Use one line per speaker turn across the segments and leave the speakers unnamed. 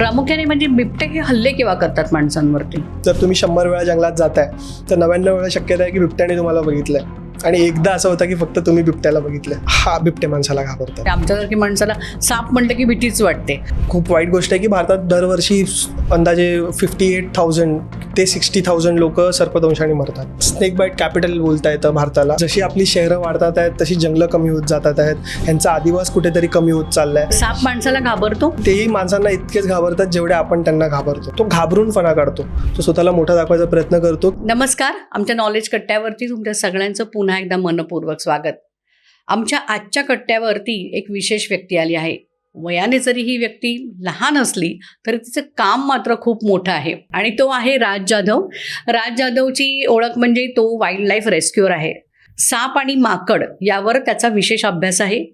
प्रामुख्याने म्हणजे बिबटे हे हल्ले केव्हा करतात माणसांवरती?
जर तुम्ही 100 वेळा जंगलात जाताय तर 99 वेळा शक्यता आहे की बिबट्याने तुम्हाला बघितलंय आणि एकदा असं होतं की फक्त तुम्ही बिबट्याला बघितलंय. हा बिबटे माणसाला घाबरतात.
आमच्यासारखी माणसाला साप म्हटलं की भीतीच वाटते.
खूप वाईट गोष्ट आहे की भारतात दरवर्षी अंदाजे 58,000 ते 60,000 लोक सर्पदंशाने मरतात. स्नेक बाईट कॅपिटल बोलता येतं भारताला. जशी आपली शहरं वाढतात आहेत तशी जंगलं कमी होत जातात आहेत. ह्यांचा आदिवास कुठेतरी कमी होत चाललाय.
साप माणसाला घाबरतो?
तेही माणसांना इतकेच घाबरतात जेवढे आपण त्यांना घाबरतो. तो घाबरूनपणा काढतो, तो स्वतःला मोठा दाखवायचा प्रयत्न करतो.
नमस्कार, आमच्या नॉलेज कट्ट्यावरती तुमच्या सगळ्यांचं पुन्हा एकदा मनपूर्वक स्वागत. आमच्या आजच्या कट्ट्यावरती एक विशेष व्यक्ती आली आहे. वयाने जरी ही व्यक्ती लहान असली तरी तिचं काम मात्र खूप मोठं आहे आणि तो आहे राज जाधव. राज जाधवची ओळख म्हणजे तो वाईल्ड लाईफ रेस्क्युअर आहे. साप आणि माकड यावर त्याचा विशेष अभ्यास आहे.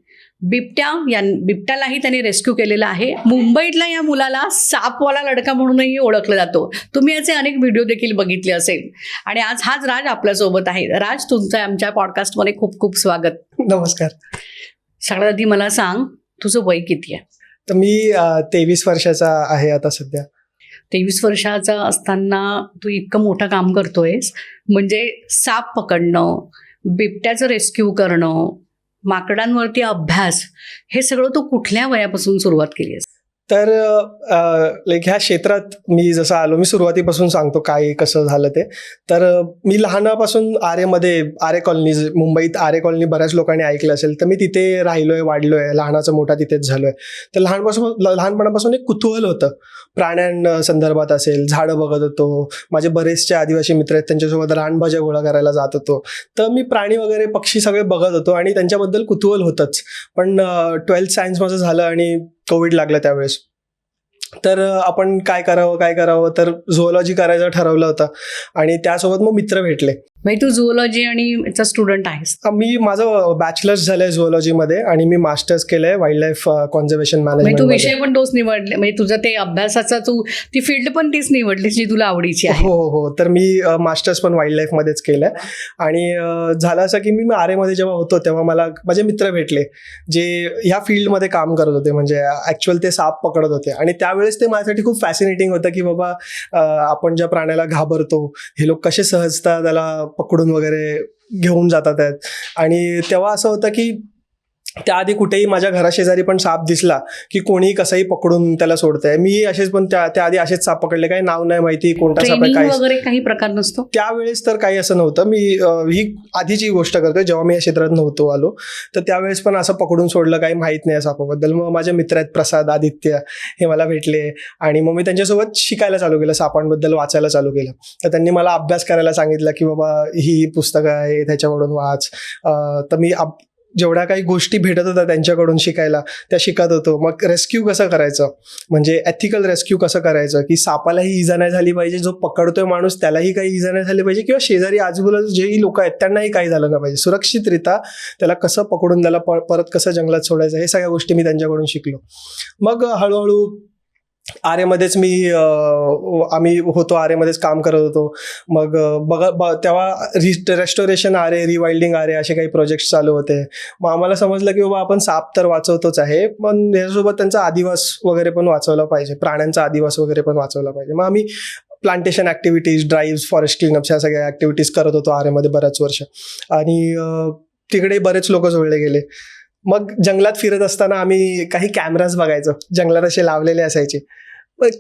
बिबट्यालाही त्याने रेस्क्यू केलेला आहे. मुंबईतल्या या मुलाला सापवाला लडका म्हणूनही ओळखलं जातो. तुम्ही याचे अनेक व्हिडिओ देखील बघितले असेल आणि आज हाच राज आपल्यासोबत आहे. राज, तुमचं आमच्या पॉडकास्टमध्ये खूप खूप स्वागत.
नमस्कार.
सगळ्यात आधी मला सांग, तुझं वय किती आहे?
तर मी 23 वर्षाचा आहे आता सध्या.
23 वर्षाचा असताना तू इतकं मोठं काम करतोयस, म्हणजे साप पकडणं, बिबट्याचं रेस्क्यू करणं, माकडांवरती अभ्यास, हे सगळं तू कुठल्या वयापासून सुरुवात केली आहेस?
तर ह्या क्षेत्रात मी जसं आलो, मी सुरुवातीपासून सांगतो काय कसं झालं ते. तर मी लहानापासून आरे कॉलनी, मुंबईत आरे कॉलनी बऱ्याच लोकांनी ऐकलं असेल, तर मी तिथे राहिलोय, वाढलोय, लहानाचा मोठा तिथेच झालोय. तर लहानपणापासून एक कुतूहल होतं. प्राण्यांसंदर्भात असेल, झाडं बघत होतो. माझे बरेचसे आदिवासी मित्र आहेत, त्यांच्यासोबत रानभाज्या गोळा करायला जात होतो. तर मी प्राणी वगैरे पक्षी सगळे बघत होतो आणि त्यांच्याबद्दल कुतूहल होतंच. पण 12th सायन्स माझं झालं आणि कोविड लागलं त्यावेळेस. तर आपण काय करावं तर झुओलॉजी करायचं ठरवलं होतं आणि त्यासोबत मग मित्र भेटले.
म्हणजे तू झुओलॉजी आणि याचा स्टुडंट आहेस?
मी माझं बॅचलर्स झालंय झुओलॉजीमध्ये आणि मी मास्टर्स केलंय वाईल्ड लाईफ कॉन्झर्वेशन मॅनेजमेंट.
तू विषय पण तोच निवडले, म्हणजे तुझं ते अभ्यासाचा तू ती फील्ड पण तीच निवडलीस जी तुला आवडीची आहे?
हो. तर मी मास्टर्स पण वाईल्ड लाईफमध्येच केलंय आणि झालं असं की मी आरेमध्ये जेव्हा होतो तेव्हा मला माझे मित्र भेटले जे ह्या फील्डमध्ये काम करत होते, म्हणजे ऍक्च्युअल ते साप पकडत होते. आणि त्यावेळेस ते माझ्यासाठी खूप फॅसिनेटिंग होतं की बाबा आपण ज्या प्राण्याला घाबरतो हे लोक कसे सहजता त्याला पकडून वगैरे घेऊन जातात आहेत. आणि तेव्हा असं होतं की त्याआधी कुठेही माझ्या घराशेजारी पण साप दिसला की कोणी कसंही पकडून त्याला सोडतंय. मी असेच पण त्याआधी असेच साप पकडले, काही नाव नाही माहिती कोणता साप आहे,
काही प्रकार नसतो
त्यावेळेस. तर काही असं नव्हतं. मी ही आधीची गोष्ट करतोय जेव्हा मी या क्षेत्रात नव्हतो आलो, तर त्यावेळेस पण असं पकडून सोडलं काही माहित नाही सापाबद्दल. मग माझे मित्र आहेत प्रसाद, आदित्य, हे मला भेटले आणि मग मी त्यांच्यासोबत शिकायला चालू केलं, सापांबद्दल वाचायला चालू केलं. तर त्यांनी मला अभ्यास करायला सांगितलं की बाबा ही पुस्तकं आहे त्याच्याकडून वाच. तर मी जेवढ्या काही गोष्टी भेटत होत्या त्यांच्याकडून शिकायला त्या शिकत होतो. मग रेस्क्यू कसं करायचं, म्हणजे एथिकल रेस्क्यू कसं करायचं की सापालाही इजा नाही झाली पाहिजे, जो पकडतोय माणूस त्यालाही काही इजा नाही झाली पाहिजे, किंवा शेजारी आजूबाजूला जेही लोक आहेत त्यांनाही काही झालं नाही पाहिजे. सुरक्षितरित्या त्याला कसं पकडून त्याला परत कसं जंगलात सोडायचं, हे सगळ्या गोष्टी मी त्यांच्याकडून शिकलो. मग हळूहळू आरेमध्येच आम्ही होतो, आरेमध्येच काम करत होतो. मग तेव्हा रेस्टोरेशन आरे, रिवाइल्डिंग आरे असे काही प्रोजेक्ट्स चालू होते. मग आम्हाला समजलं की बाबा आपण साप तर वाचवतोच आहे, पण याच्यासोबत त्यांचा आदिवास वगैरे पण वाचवला पाहिजे, प्राण्यांचा आदिवास वगैरे पण वाचवला पाहिजे. मग आम्ही plantation activities, drive, forest cleanup ह्या सगळ्या ॲक्टिव्हिटीज करत होतो आरेमध्ये बऱ्याच वर्ष. आणि तिकडे बरेच लोक जोडले गेले. मग जंगलात फिरत असताना आम्ही काही कॅमेराज बघायचो, जंगलात असे लावलेले असायचे.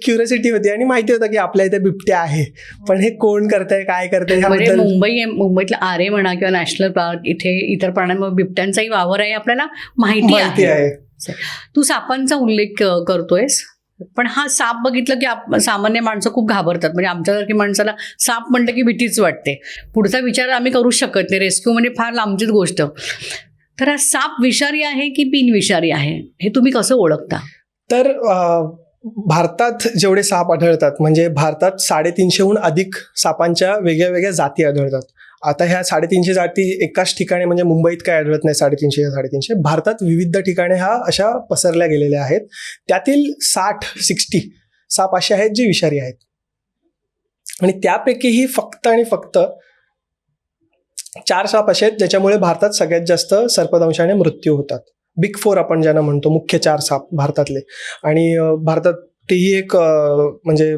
क्युरियोसिटी होती आणि माहिती होतं की आपल्या इथे बिबट्या आहे, पण हे कोण करतंय, काय करतंय ह्याबद्दल.
मुंबईतला आरे म्हणा किंवा नॅशनल पार्क, इथे इतर प्राण्यांवर बिबट्यांचाही वावर आहे आपल्याला माहिती आहे. तू सापांचा उल्लेख करतोयस, पण हा साप बघितलं की सामान्य माणसं खूप घाबरतात. म्हणजे आमच्यासारखी माणसाला साप म्हटलं की भीतीच वाटते. पुढचा विचार आम्ही करू शकत नाही, रेस्क्यू म्हणजे फार लांबचीच गोष्ट. तर हा साप विषारी आहे की बिनविषारी आहे, हे तुम्ही कसं ओळखता?
तर भारतात जेवढे साप आढळतात, म्हणजे भारतात 350हून अधिक सापांच्या वेगळ्या वेगळ्या जाती आढळतात. आता ह्या 350 जाती एकाच ठिकाणी, म्हणजे मुंबईत काय आढळत नाही 350 भारतात विविध ठिकाणी ह्या अशा पसरल्या गेलेल्या आहेत. त्यातील 60 साप असे आहेत जे विषारी आहेत आणि त्यापैकीही फक्त आणि फक्त 4 साप असे आहेत ज्याच्यामुळे भारतात सगळ्यात जास्त सर्पदंशाने मृत्यू होतात. बिग 4 आपण ज्यांना म्हणतो, मुख्य 4 साप भारतातले. आणि भारतात तेही एक म्हणजे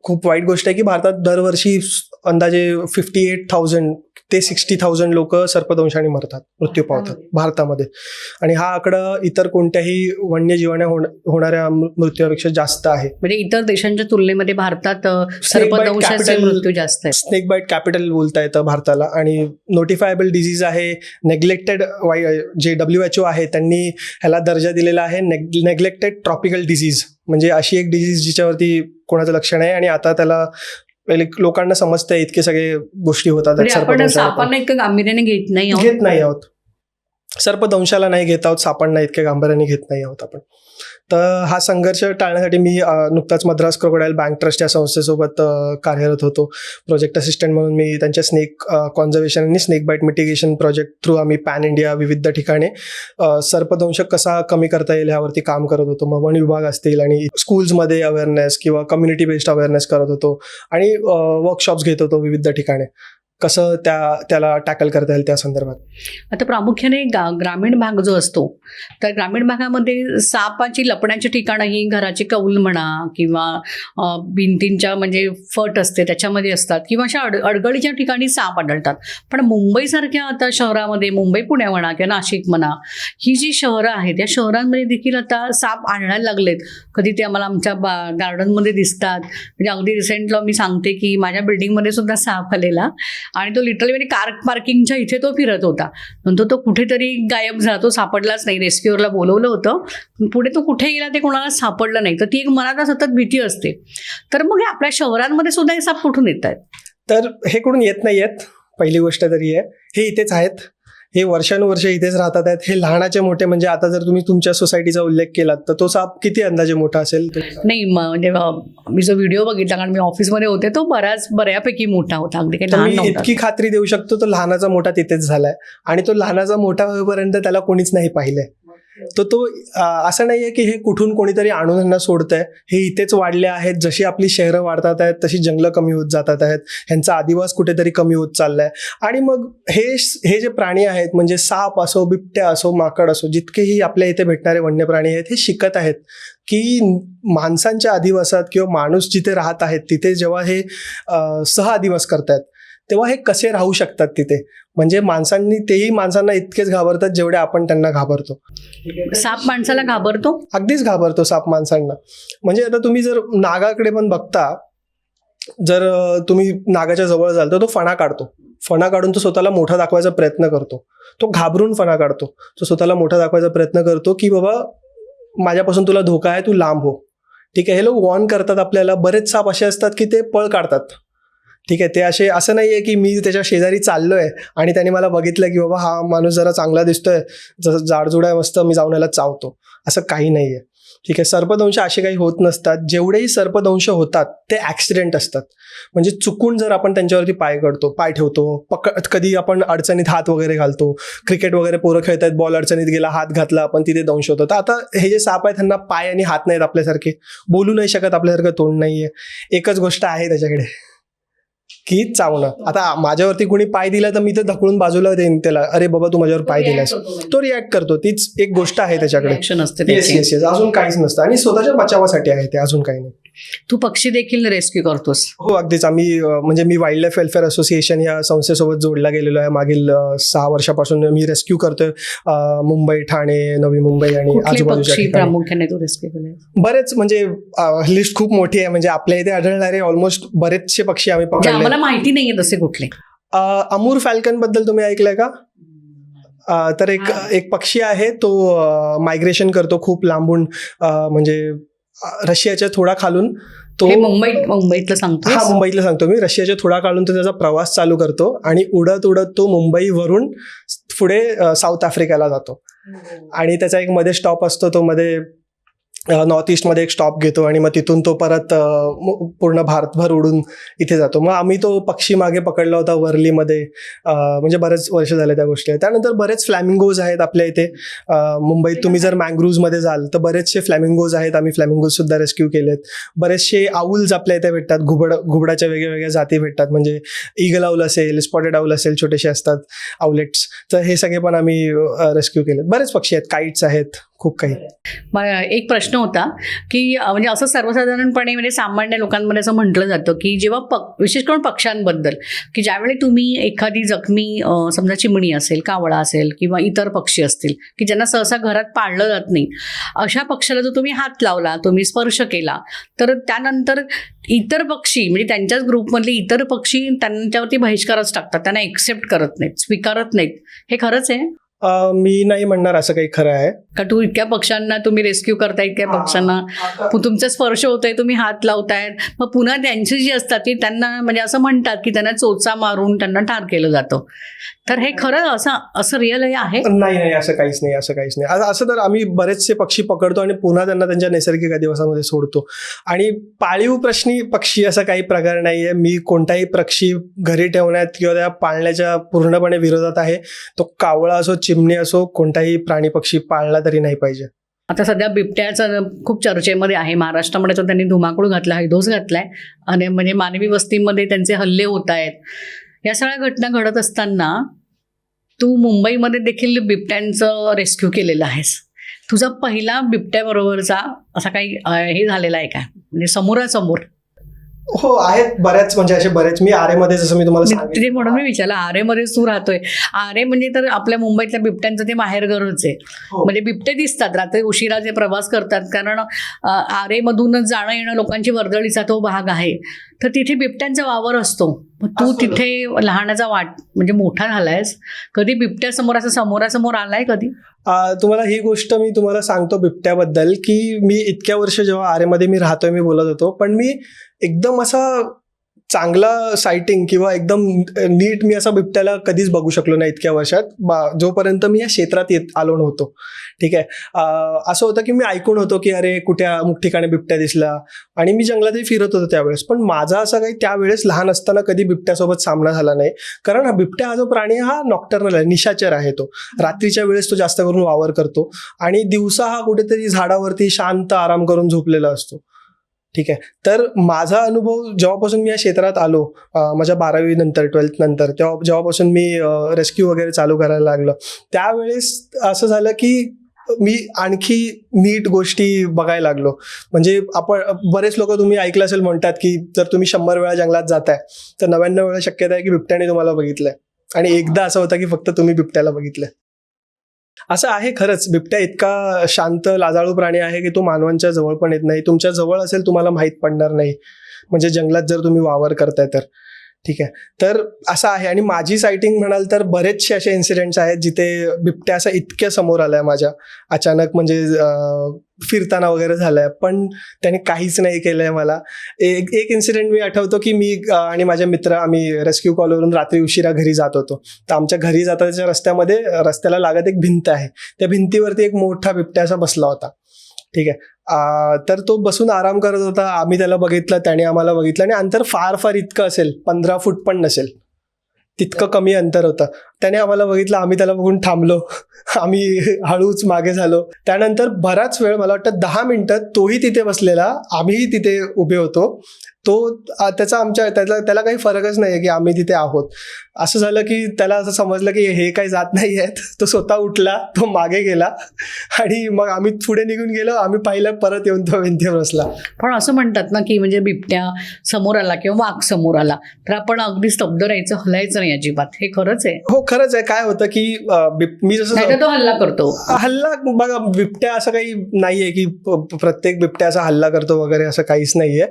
खूप वाईट गोष्ट आहे की भारतात दरवर्षी अंदाजे 58,000 ते 60,000 लोक सर्पदंशाने मरतात, मृत्यू पावतात भारतामध्ये. आणि हा आकडा इतर कोणत्याही वन्यजीवाने होणाऱ्या मृत्यूपेक्षा जास्त आहे.
म्हणजे इतर देशांच्या तुलनेमध्ये भारतात सर्पदंशाचे मृत्यू जास्त आहे.
स्नेक बाईट कॅपिटल बोलता येतं भारताला. आणि नोटिफायबल डिझीज आहे, नेग्लेक्टेड, जे WHO आहे त्यांनी ह्याला दर्जा दिलेला आहे नेग्लेक्टेड ट्रॉपिकल डिझीज. म्हणजे अशी एक डिझीज जिच्यावरती कोणाचं लक्ष नाही आणि आता त्याला लोकांना समजतंय इतके सगळे गोष्टी होतात.
आपण सापांना इतकं गांभीर्याने घेत नाही
आहोत. सर्पदंशाला नाही घेत आहोत, सापांना इतक्या गांभीर्याने घेत नाही आहोत आपण. तर हा संघर्ष टाळण्यासाठी मी नुकताच मद्रास क्रोकोडाईल बँक ट्रस्ट या संस्थेसोबत कार्यरत होतो. प्रोजेक्ट असिस्टंट म्हणून मी त्यांच्या स्नेक कॉन्झर्वेशन आणि snake bite mitigation project through आम्ही पॅन इंडिया विविध ठिकाणी सर्पदंश कसा कमी करता येईल ह्यावरती काम करत होतो. मग वन विभाग असतील आणि स्कूल्समध्ये अवेअरनेस किंवा कम्युनिटी बेस्ड अवेअरनेस करत होतो आणि वर्कशॉप्स घेत होतो विविध ठिकाणी, कसं त्याला टॅकल करता येईल त्या संदर्भात.
आता प्रामुख्याने ग्रामीण भाग जो असतो, तर ग्रामीण भागामध्ये सापाची लपण्याची ठिकाणं ही घराची कौल म्हणा किंवा भिंतींच्या म्हणजे फट असते त्याच्यामध्ये असतात किंवा अशा अडगळीच्या ठिकाणी साप आढळतात. पण मुंबईसारख्या आता शहरामध्ये, मुंबई पुणे म्हणा किंवा नाशिक म्हणा, ही जी शहरं आहेत या शहरांमध्ये देखील आता साप आढळायला लागलेत. कधी ते आम्हाला आमच्या गार्डनमध्ये दिसतात. म्हणजे अगदी रिसेंटला मी सांगते की माझ्या बिल्डिंगमध्ये सुद्धा साप आलेला आणि तो लिटरली म्हणजे कार पार्किंगच्या इथे तो फिरत होता. नंतर तो कुठेतरी गायब झाला, तो सापडलाच नाही. रेस्क्यूअरला बोलवलं होतं, पुढे तो कुठे गेला ते कोणाला सापडलं नाही. तर ती एक मनात सतत भीती असते. तर मग आपल्या शहरांमध्ये सुद्धा हे साप कुठून येत आहेत?
तर हे कुठून येत नाही आहेत, पहिली गोष्ट तरी आहे. हे इथेच आहेत, हे वर्षानुवर्ष इथेच राहतात आहेत. हे लहानाचे मोठे, म्हणजे आता जर तुम्ही तुमच्या सोसायटीचा उल्लेख केलात तर तो साप किती अंदाजे मोठा असेल?
नाही, म्हणजे मी जो व्हिडिओ बघितला, कारण मी ऑफिसमध्ये होते, तो बऱ्यापैकी मोठा होता, अगदी काही लहान नव्हता.
इतकी खात्री देऊ शकतो तो लहानाचा मोठा तिथेच झालाय आणि तो लहानाचा मोठा होईपर्यंत त्याला कोणीच नाही पाहिलंय. तो असं नाहीये की हे कुठून कोणीतरी आणून ह्यांना सोडतंय. हे इथेच वाढले आहेत. जशी आपली शहरं वाढतात आहेत तशी जंगलं कमी होत जातात आहेत. ह्यांचा अधिवास कुठेतरी कमी होत चाललाय. आणि मग हे जे प्राणी आहेत, म्हणजे साप असो, बिबट्या असो, माकड असो, जितकेही आपल्या इथे भेटणारे वन्य प्राणी आहेत, हे शिकत आहेत की माणसांच्या अधिवासात किंवा माणूस जिथे राहत आहेत तिथे जेव्हा हे सह अधिवास करतायत तेव्हा हे कसे राहू शकतात तिथे. म्हणजे तेही माणसांना इतकेच घाबरतात जेवढे आपण त्यांना घाबरतो.
साप माणसाला घाबरतो?
अगदीच घाबरतो साप माणसांना. म्हणजे आता तुम्ही जर नागाकडे पण बघता, जर तुम्ही नागाच्या जवळ जाल तर तो फणा काढून तो स्वतःला मोठा दाखवायचा प्रयत्न करतो. तो घाबरून फणा काढतो. तो स्वतःला मोठा दाखवायचा प्रयत्न करतो की बाबा माझ्यापासून तुला धोका आहे, तू लांब हो. ठीक आहे, हे लोक वॉर्न करतात आपल्याला. बरेच साप असे असतात की ते पळ काढतात. ठीक आहे, ते असं नाही आहे की मी त्याच्या शेजारी चाललोय आणि त्याने मला बघितलं की बाबा हा माणूस जरा चांगला दिसतोय, जसं जाडजूड आहे मस्त, मी जाऊन याला चावतो, असं काही नाही आहे. ठीक आहे, सर्पदंश असे काही होत नसतात. जेवढेही सर्पदंश होतात ते ॲक्सिडेंट असतात. म्हणजे चुकून जर आपण त्यांच्यावरती पाय ठेवतो, कधी आपण अडचणीत हात वगैरे घालतो, क्रिकेट वगैरे पोरं खेळतात, बॉल अडचणीत गेला, हात घातला आपण, तिथे दंश होतो. तर आता हे जे साप आहेत त्यांना पाय आणि हात नाहीत आपल्यासारखे, बोलू नाही शकत, आपल्यासारखं तोंड नाहीये. एकच गोष्ट आहे त्याच्याकडे की चावणं. आता माझ्यावरती कोणी पाय दिला तर मी तर धकळून बाजूला देईन त्याला, अरे बाबा तू माझ्यावर पाय दिलास, तो रिॲक्ट करतो. तीच एक गोष्ट आहे त्याच्याकडे. येस, अजून काहीच नसतं आणि स्वतःच्या बचावासाठी आहे ते, अजून काही नाही.
तू पक्षी देखील रेस्क्यू करतोस?
हो, अगदीच. म्हणजे मी वाईल्ड लाईफ वेलफेअर असोसिएशन या संस्थेसोबत जोडला गेलेलो आहे. मागील 6 वर्षापासून मी रेस्क्यू करतोय मुंबई, ठाणे, नवी मुंबई आणि आजूबाजूच्या ठिकाणी.
प्रामुख्याने तू रेस्क्यू केले?
बरेच, म्हणजे लिस्ट खूप मोठी आहे. म्हणजे आपल्या इथे आढळणारे ऑलमोस्ट बरेचसे पक्षी आम्ही पकडले.
आम्हाला माहिती नाहीये तसे कुठले.
अमूर फॅल्कन बद्दल तुम्ही ऐकलंय का? तर एक पक्षी आहे, तो मायग्रेशन करतो खूप लांबून, म्हणजे रशियाच्या थोडा खालून तो.
मुंबईतलं सांगतो?
हा, मुंबईतलं सांगतो मी. रशियाच्या थोडा काढून तो त्याचा प्रवास चालू करतो आणि उडत तो मुंबईवरून पुढे साऊथ आफ्रिकेला जातो. आणि त्याचा एक मध्ये स्टॉप असतो, तो मध्ये नॉर्थ ईस्टमध्ये एक स्टॉप घेतो आणि मग तिथून तो परत पूर्ण भारतभर उडून इथे जातो. मग आम्ही तो पक्षी मागे पकडला होता वर्लीमध्ये. म्हणजे बरेच वर्ष झाले त्या गोष्टी. त्यानंतर बरेच फ्लॅमिंगोज आहेत आपल्या इथे मुंबईत. तुम्ही जर मँग्रुव्जमध्ये जाल तर बरेचसे फ्लॅमिंगोज आहेत. आम्ही फ्लॅमिंगोज सुद्धा रेस्क्यू केलेत. बरेचसे आऊल्स आपल्या इथे भेटतात. घुबडाच्या वेगळ्या जाती भेटतात. म्हणजे ईगल आऊल असेल, स्पॉटेड आऊल असेल, छोटेसे असतात आउलेट्स, तर हे सगळे पण आम्ही रेस्क्यू केलेत. बरेच पक्षी आहेत, काईट्स आहेत, खूप काही.
एक प्रश्न होता की म्हणजे असं सर्वसाधारणपणे म्हणजे सामान्य लोकांमध्ये असं म्हटलं जातं की जेव्हा विशेष करून पक्ष्यांबद्दल की ज्यावेळी तुम्ही एखादी जखमी समजा चिमणी असेल, कावळा असेल किंवा इतर पक्षी असतील की ज्यांना सहसा घरात पाळलं जात नाही, अशा पक्षाला जर तुम्ही हात लावला, तुम्ही स्पर्श केला, तर त्यानंतर इतर पक्षी म्हणजे त्यांच्याच ग्रुपमधले इतर पक्षी त्यांच्यावरती बहिष्कारच टाकतात, त्यांना एक्सेप्ट करत नाहीत, स्वीकारत नाहीत. हे खरंच आहे
मी नाही म्हणणार असं काही खरं आहे
का? तू इतक्या पक्ष्यांना तुम्ही रेस्क्यू करताय, इतक्या पक्ष्यांना तुमचा स्पर्श होतोय, तुम्ही हात लावतायत, मग पुन्हा त्यांची जी असतात ती त्यांना म्हणजे असं म्हणतात की त्यांना चोचा मारून त्यांना ठार केलं जातं. तर हे खरं असं रिअल आहे?
नाही, असं काहीच नाही. असं तर आम्ही बरेचसे पक्षी पकडतो आणि पुन्हा त्यांना त्यांच्या नैसर्गिक अधिवासामध्ये सोडतो. आणि पाळीव पक्षी असा काही प्रकार नाहीये. मी कोणताही पक्षी घरी ठेवण्यात किंवा त्या पाळण्याच्या पूर्णपणे विरोधात आहे. तो कावळा असो, चिमणी असो, कोणताही प्राणी पक्षी पाळला तरी नाही पाहिजे.
आता सध्या बिबट्याचं खूप चर्चेमध्ये आहे. महाराष्ट्रामध्ये तर त्यांनी धुमाकूळ घातला, हैदोस घातलाय आणि म्हणजे मानवी वस्तीमध्ये त्यांचे हल्ले होत आहेत. या सगळ्या घटना घडत असताना तू मुंबईमध्ये देखील बिबट्यांचं रेस्क्यू केलेलं आहेस. तुझा पहिला बिबट्याबरोबरचा असा काही हे झालेला आहे का, म्हणजे समोरासमोर?
हो, आहेत बऱ्याच, म्हणजे असे बरेच. मी आरेमध्ये, जसं मी तुम्हाला सांगितलं,
म्हणून मी विचारलं, आरेमध्येच तू राहतोय. आरे म्हणजे तर आपल्या मुंबईतल्या बिबट्यांचं ते माहेरघरच आहे. म्हणजे बिबटे दिसतात रात्री उशिरा जे प्रवास करतात, कारण आरेमधूनच जाणं येणं लोकांची वर्दळीचा तो भाग आहे. तर तिथे बिबट्यांचा वावर असतो. तू तिथे लहानाचा म्हणजे मोठा झालायस, कधी बिबट्यासमोर असं समोरासमोर आलाय कधी?
तुम्हाला ही गोष्ट मी तुम्हाला सांगतो बिबट्याबद्दल, की मी इतक्या वर्ष जेव्हा आरेमध्ये मी राहतोय, मी बोलत होतो, पण मी एकदम असा चांगला सायटिंग किंवा एकदम नीट मी असा बिबट्याला कधीच बघू शकलो नाही इतक्या वर्षात, जोपर्यंत मी या क्षेत्रात आलो नव्हतो. ठीक आहे. असं होतं की मी ऐकून होतो की अरे कुठे अमुक ठिकाणी बिबट्या दिसला, आणि मी जंगलातही फिरत होतो त्यावेळेस. पण माझा असा काही त्यावेळेस लहान असताना कधी बिबट्यासोबत सामना झाला नाही. कारण हा बिबट्या हा जो प्राणी हा नॉक्टर्नल आहे, निशाचर आहे. तो रात्रीच्या वेळेस तो जास्त करून वावर करतो आणि दिवसा हा कुठेतरी झाडावरती शांत आराम करून झोपलेला असतो. ठीक आहे. तर माझा अनुभव जेव्हापासून मी या क्षेत्रात आलो, माझ्या 12वी नंतर 12th नंतर, जेव्हापासून मी रेस्क्यू वगैरे चालू करायला लागलो, त्यावेळेस असं झालं की मी आणखी नीट गोष्टी बघायला लागलो. म्हणजे आपण बरेच लोक तुम्ही ऐकलं असेल म्हणतात की जर तुम्ही 100 वेळा जंगलात जाताय तर 99 वेळा शक्यता आहे की बिबट्याने तुम्हाला बघितलंय, आणि एकदा असं होतं की फक्त तुम्ही बिबट्याला बघितलंय. असं आहे खरंच. बिबट्या इतका शांत लाजाळू प्राणी आहे की तो मानवांच्या जवळ पण येत नाही. तुमच्या जवळ असेल तुम्हाला माहीत पडणार नाही, म्हणजे जंगलात जर तुम्ही वावर करताय तर. ठीक आहे. तर असं आहे. आणि माझी सायटिंग म्हणाल तर बरेचसे असे इन्सिडेंट्स आहेत जिथे बिबट्या असं इतक्या समोर आलाय माझ्या, अचानक, म्हणजे फिरताना वगैरे झालंय, पण त्याने काहीच नाही केलंय मला. एक इन्सिडेंट मी आठवतो की मी आणि माझे मित्र आम्ही रेस्क्यू कॉलवरून रात्री उशिरा घरी जात होतो. तर आमच्या घरी जाताच्या रस्त्याला लागत एक भिंत आहे. त्या भिंतीवरती एक मोठा बिबट्या असा बसला होता. ठीक आहे. तर तो बसून आराम करत होता. आम्ही त्याला बघितलं, त्याने आम्हाला बघितलं, आणि अंतर फार फार इतकं असेल, 15 फूट पण नसेल, तितकं कमी अंतर होतं. त्याने आम्हाला बघितलं, आम्ही त्याला बघून थांबलो. आम्ही हळूच मागे झालो. त्यानंतर बराच वेळ, मला वाटतं 10 मिनिटं तोही तिथे बसलेला, आम्हीही तिथे उभे होतो. त्याला काही फरकच नाही की आम्ही तिथे आहोत. असं झालं की त्याला असं समजलं की हे काही जात नाही आहेत. तो स्वतः उठला, तो मागे गेला, आणि मग आम्ही पुढे निघून गेलो. आम्ही पाहिलं, परत येऊन तो भिंतीवर बसला.
पण असं म्हणतात ना की म्हणजे बिबट्या समोर आला किंवा वाघ समोर आला तर आपण अगदी स्तब्ध राहायचं, हलायचं नाही अजिबात. हे खरंच आहे?
हो, खरंच आहे. काय होतं की मी जसं
तो हल्ला करतो,
बघा, बिबट्या असं काही नाहीये की प्रत्येक बिबट्या असा हल्ला करतो वगैरे, असं काहीच नाहीये.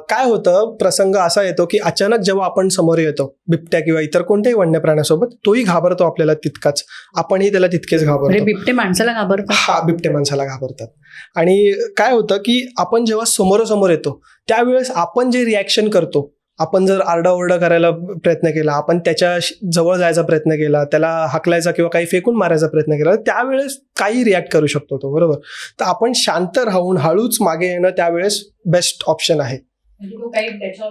काय होतं, प्रसंग असा येतो की अचानक जेव्हा आपण समोर येतो बिबट्या किंवा इतर कोणत्याही वन्य प्राण्यासोबत, तोही घाबरतो आपल्याला तितकाच, आपणही त्याला तितकेच घाबरतो.
बिबटे माणसाला घाबरतात?
हा, बिबटे माणसाला घाबरतात. आणि काय होतं की आपण जेव्हा समोरासमोर येतो त्यावेळेस आपण जे रिॲक्शन करतो, आपण जर आरडाओरडा करायला प्रयत्न केला, आपण त्याच्या जवळ जायचा प्रयत्न केला, त्याला हाकलायचा किंवा काही फेकून मारायचा प्रयत्न केला, त्यावेळेस काही रिॲक्ट करू शकतो तो, बरोबर. तर आपण शांत राहून हळूच मागे येणं त्यावेळेस बेस्ट ऑप्शन आहे.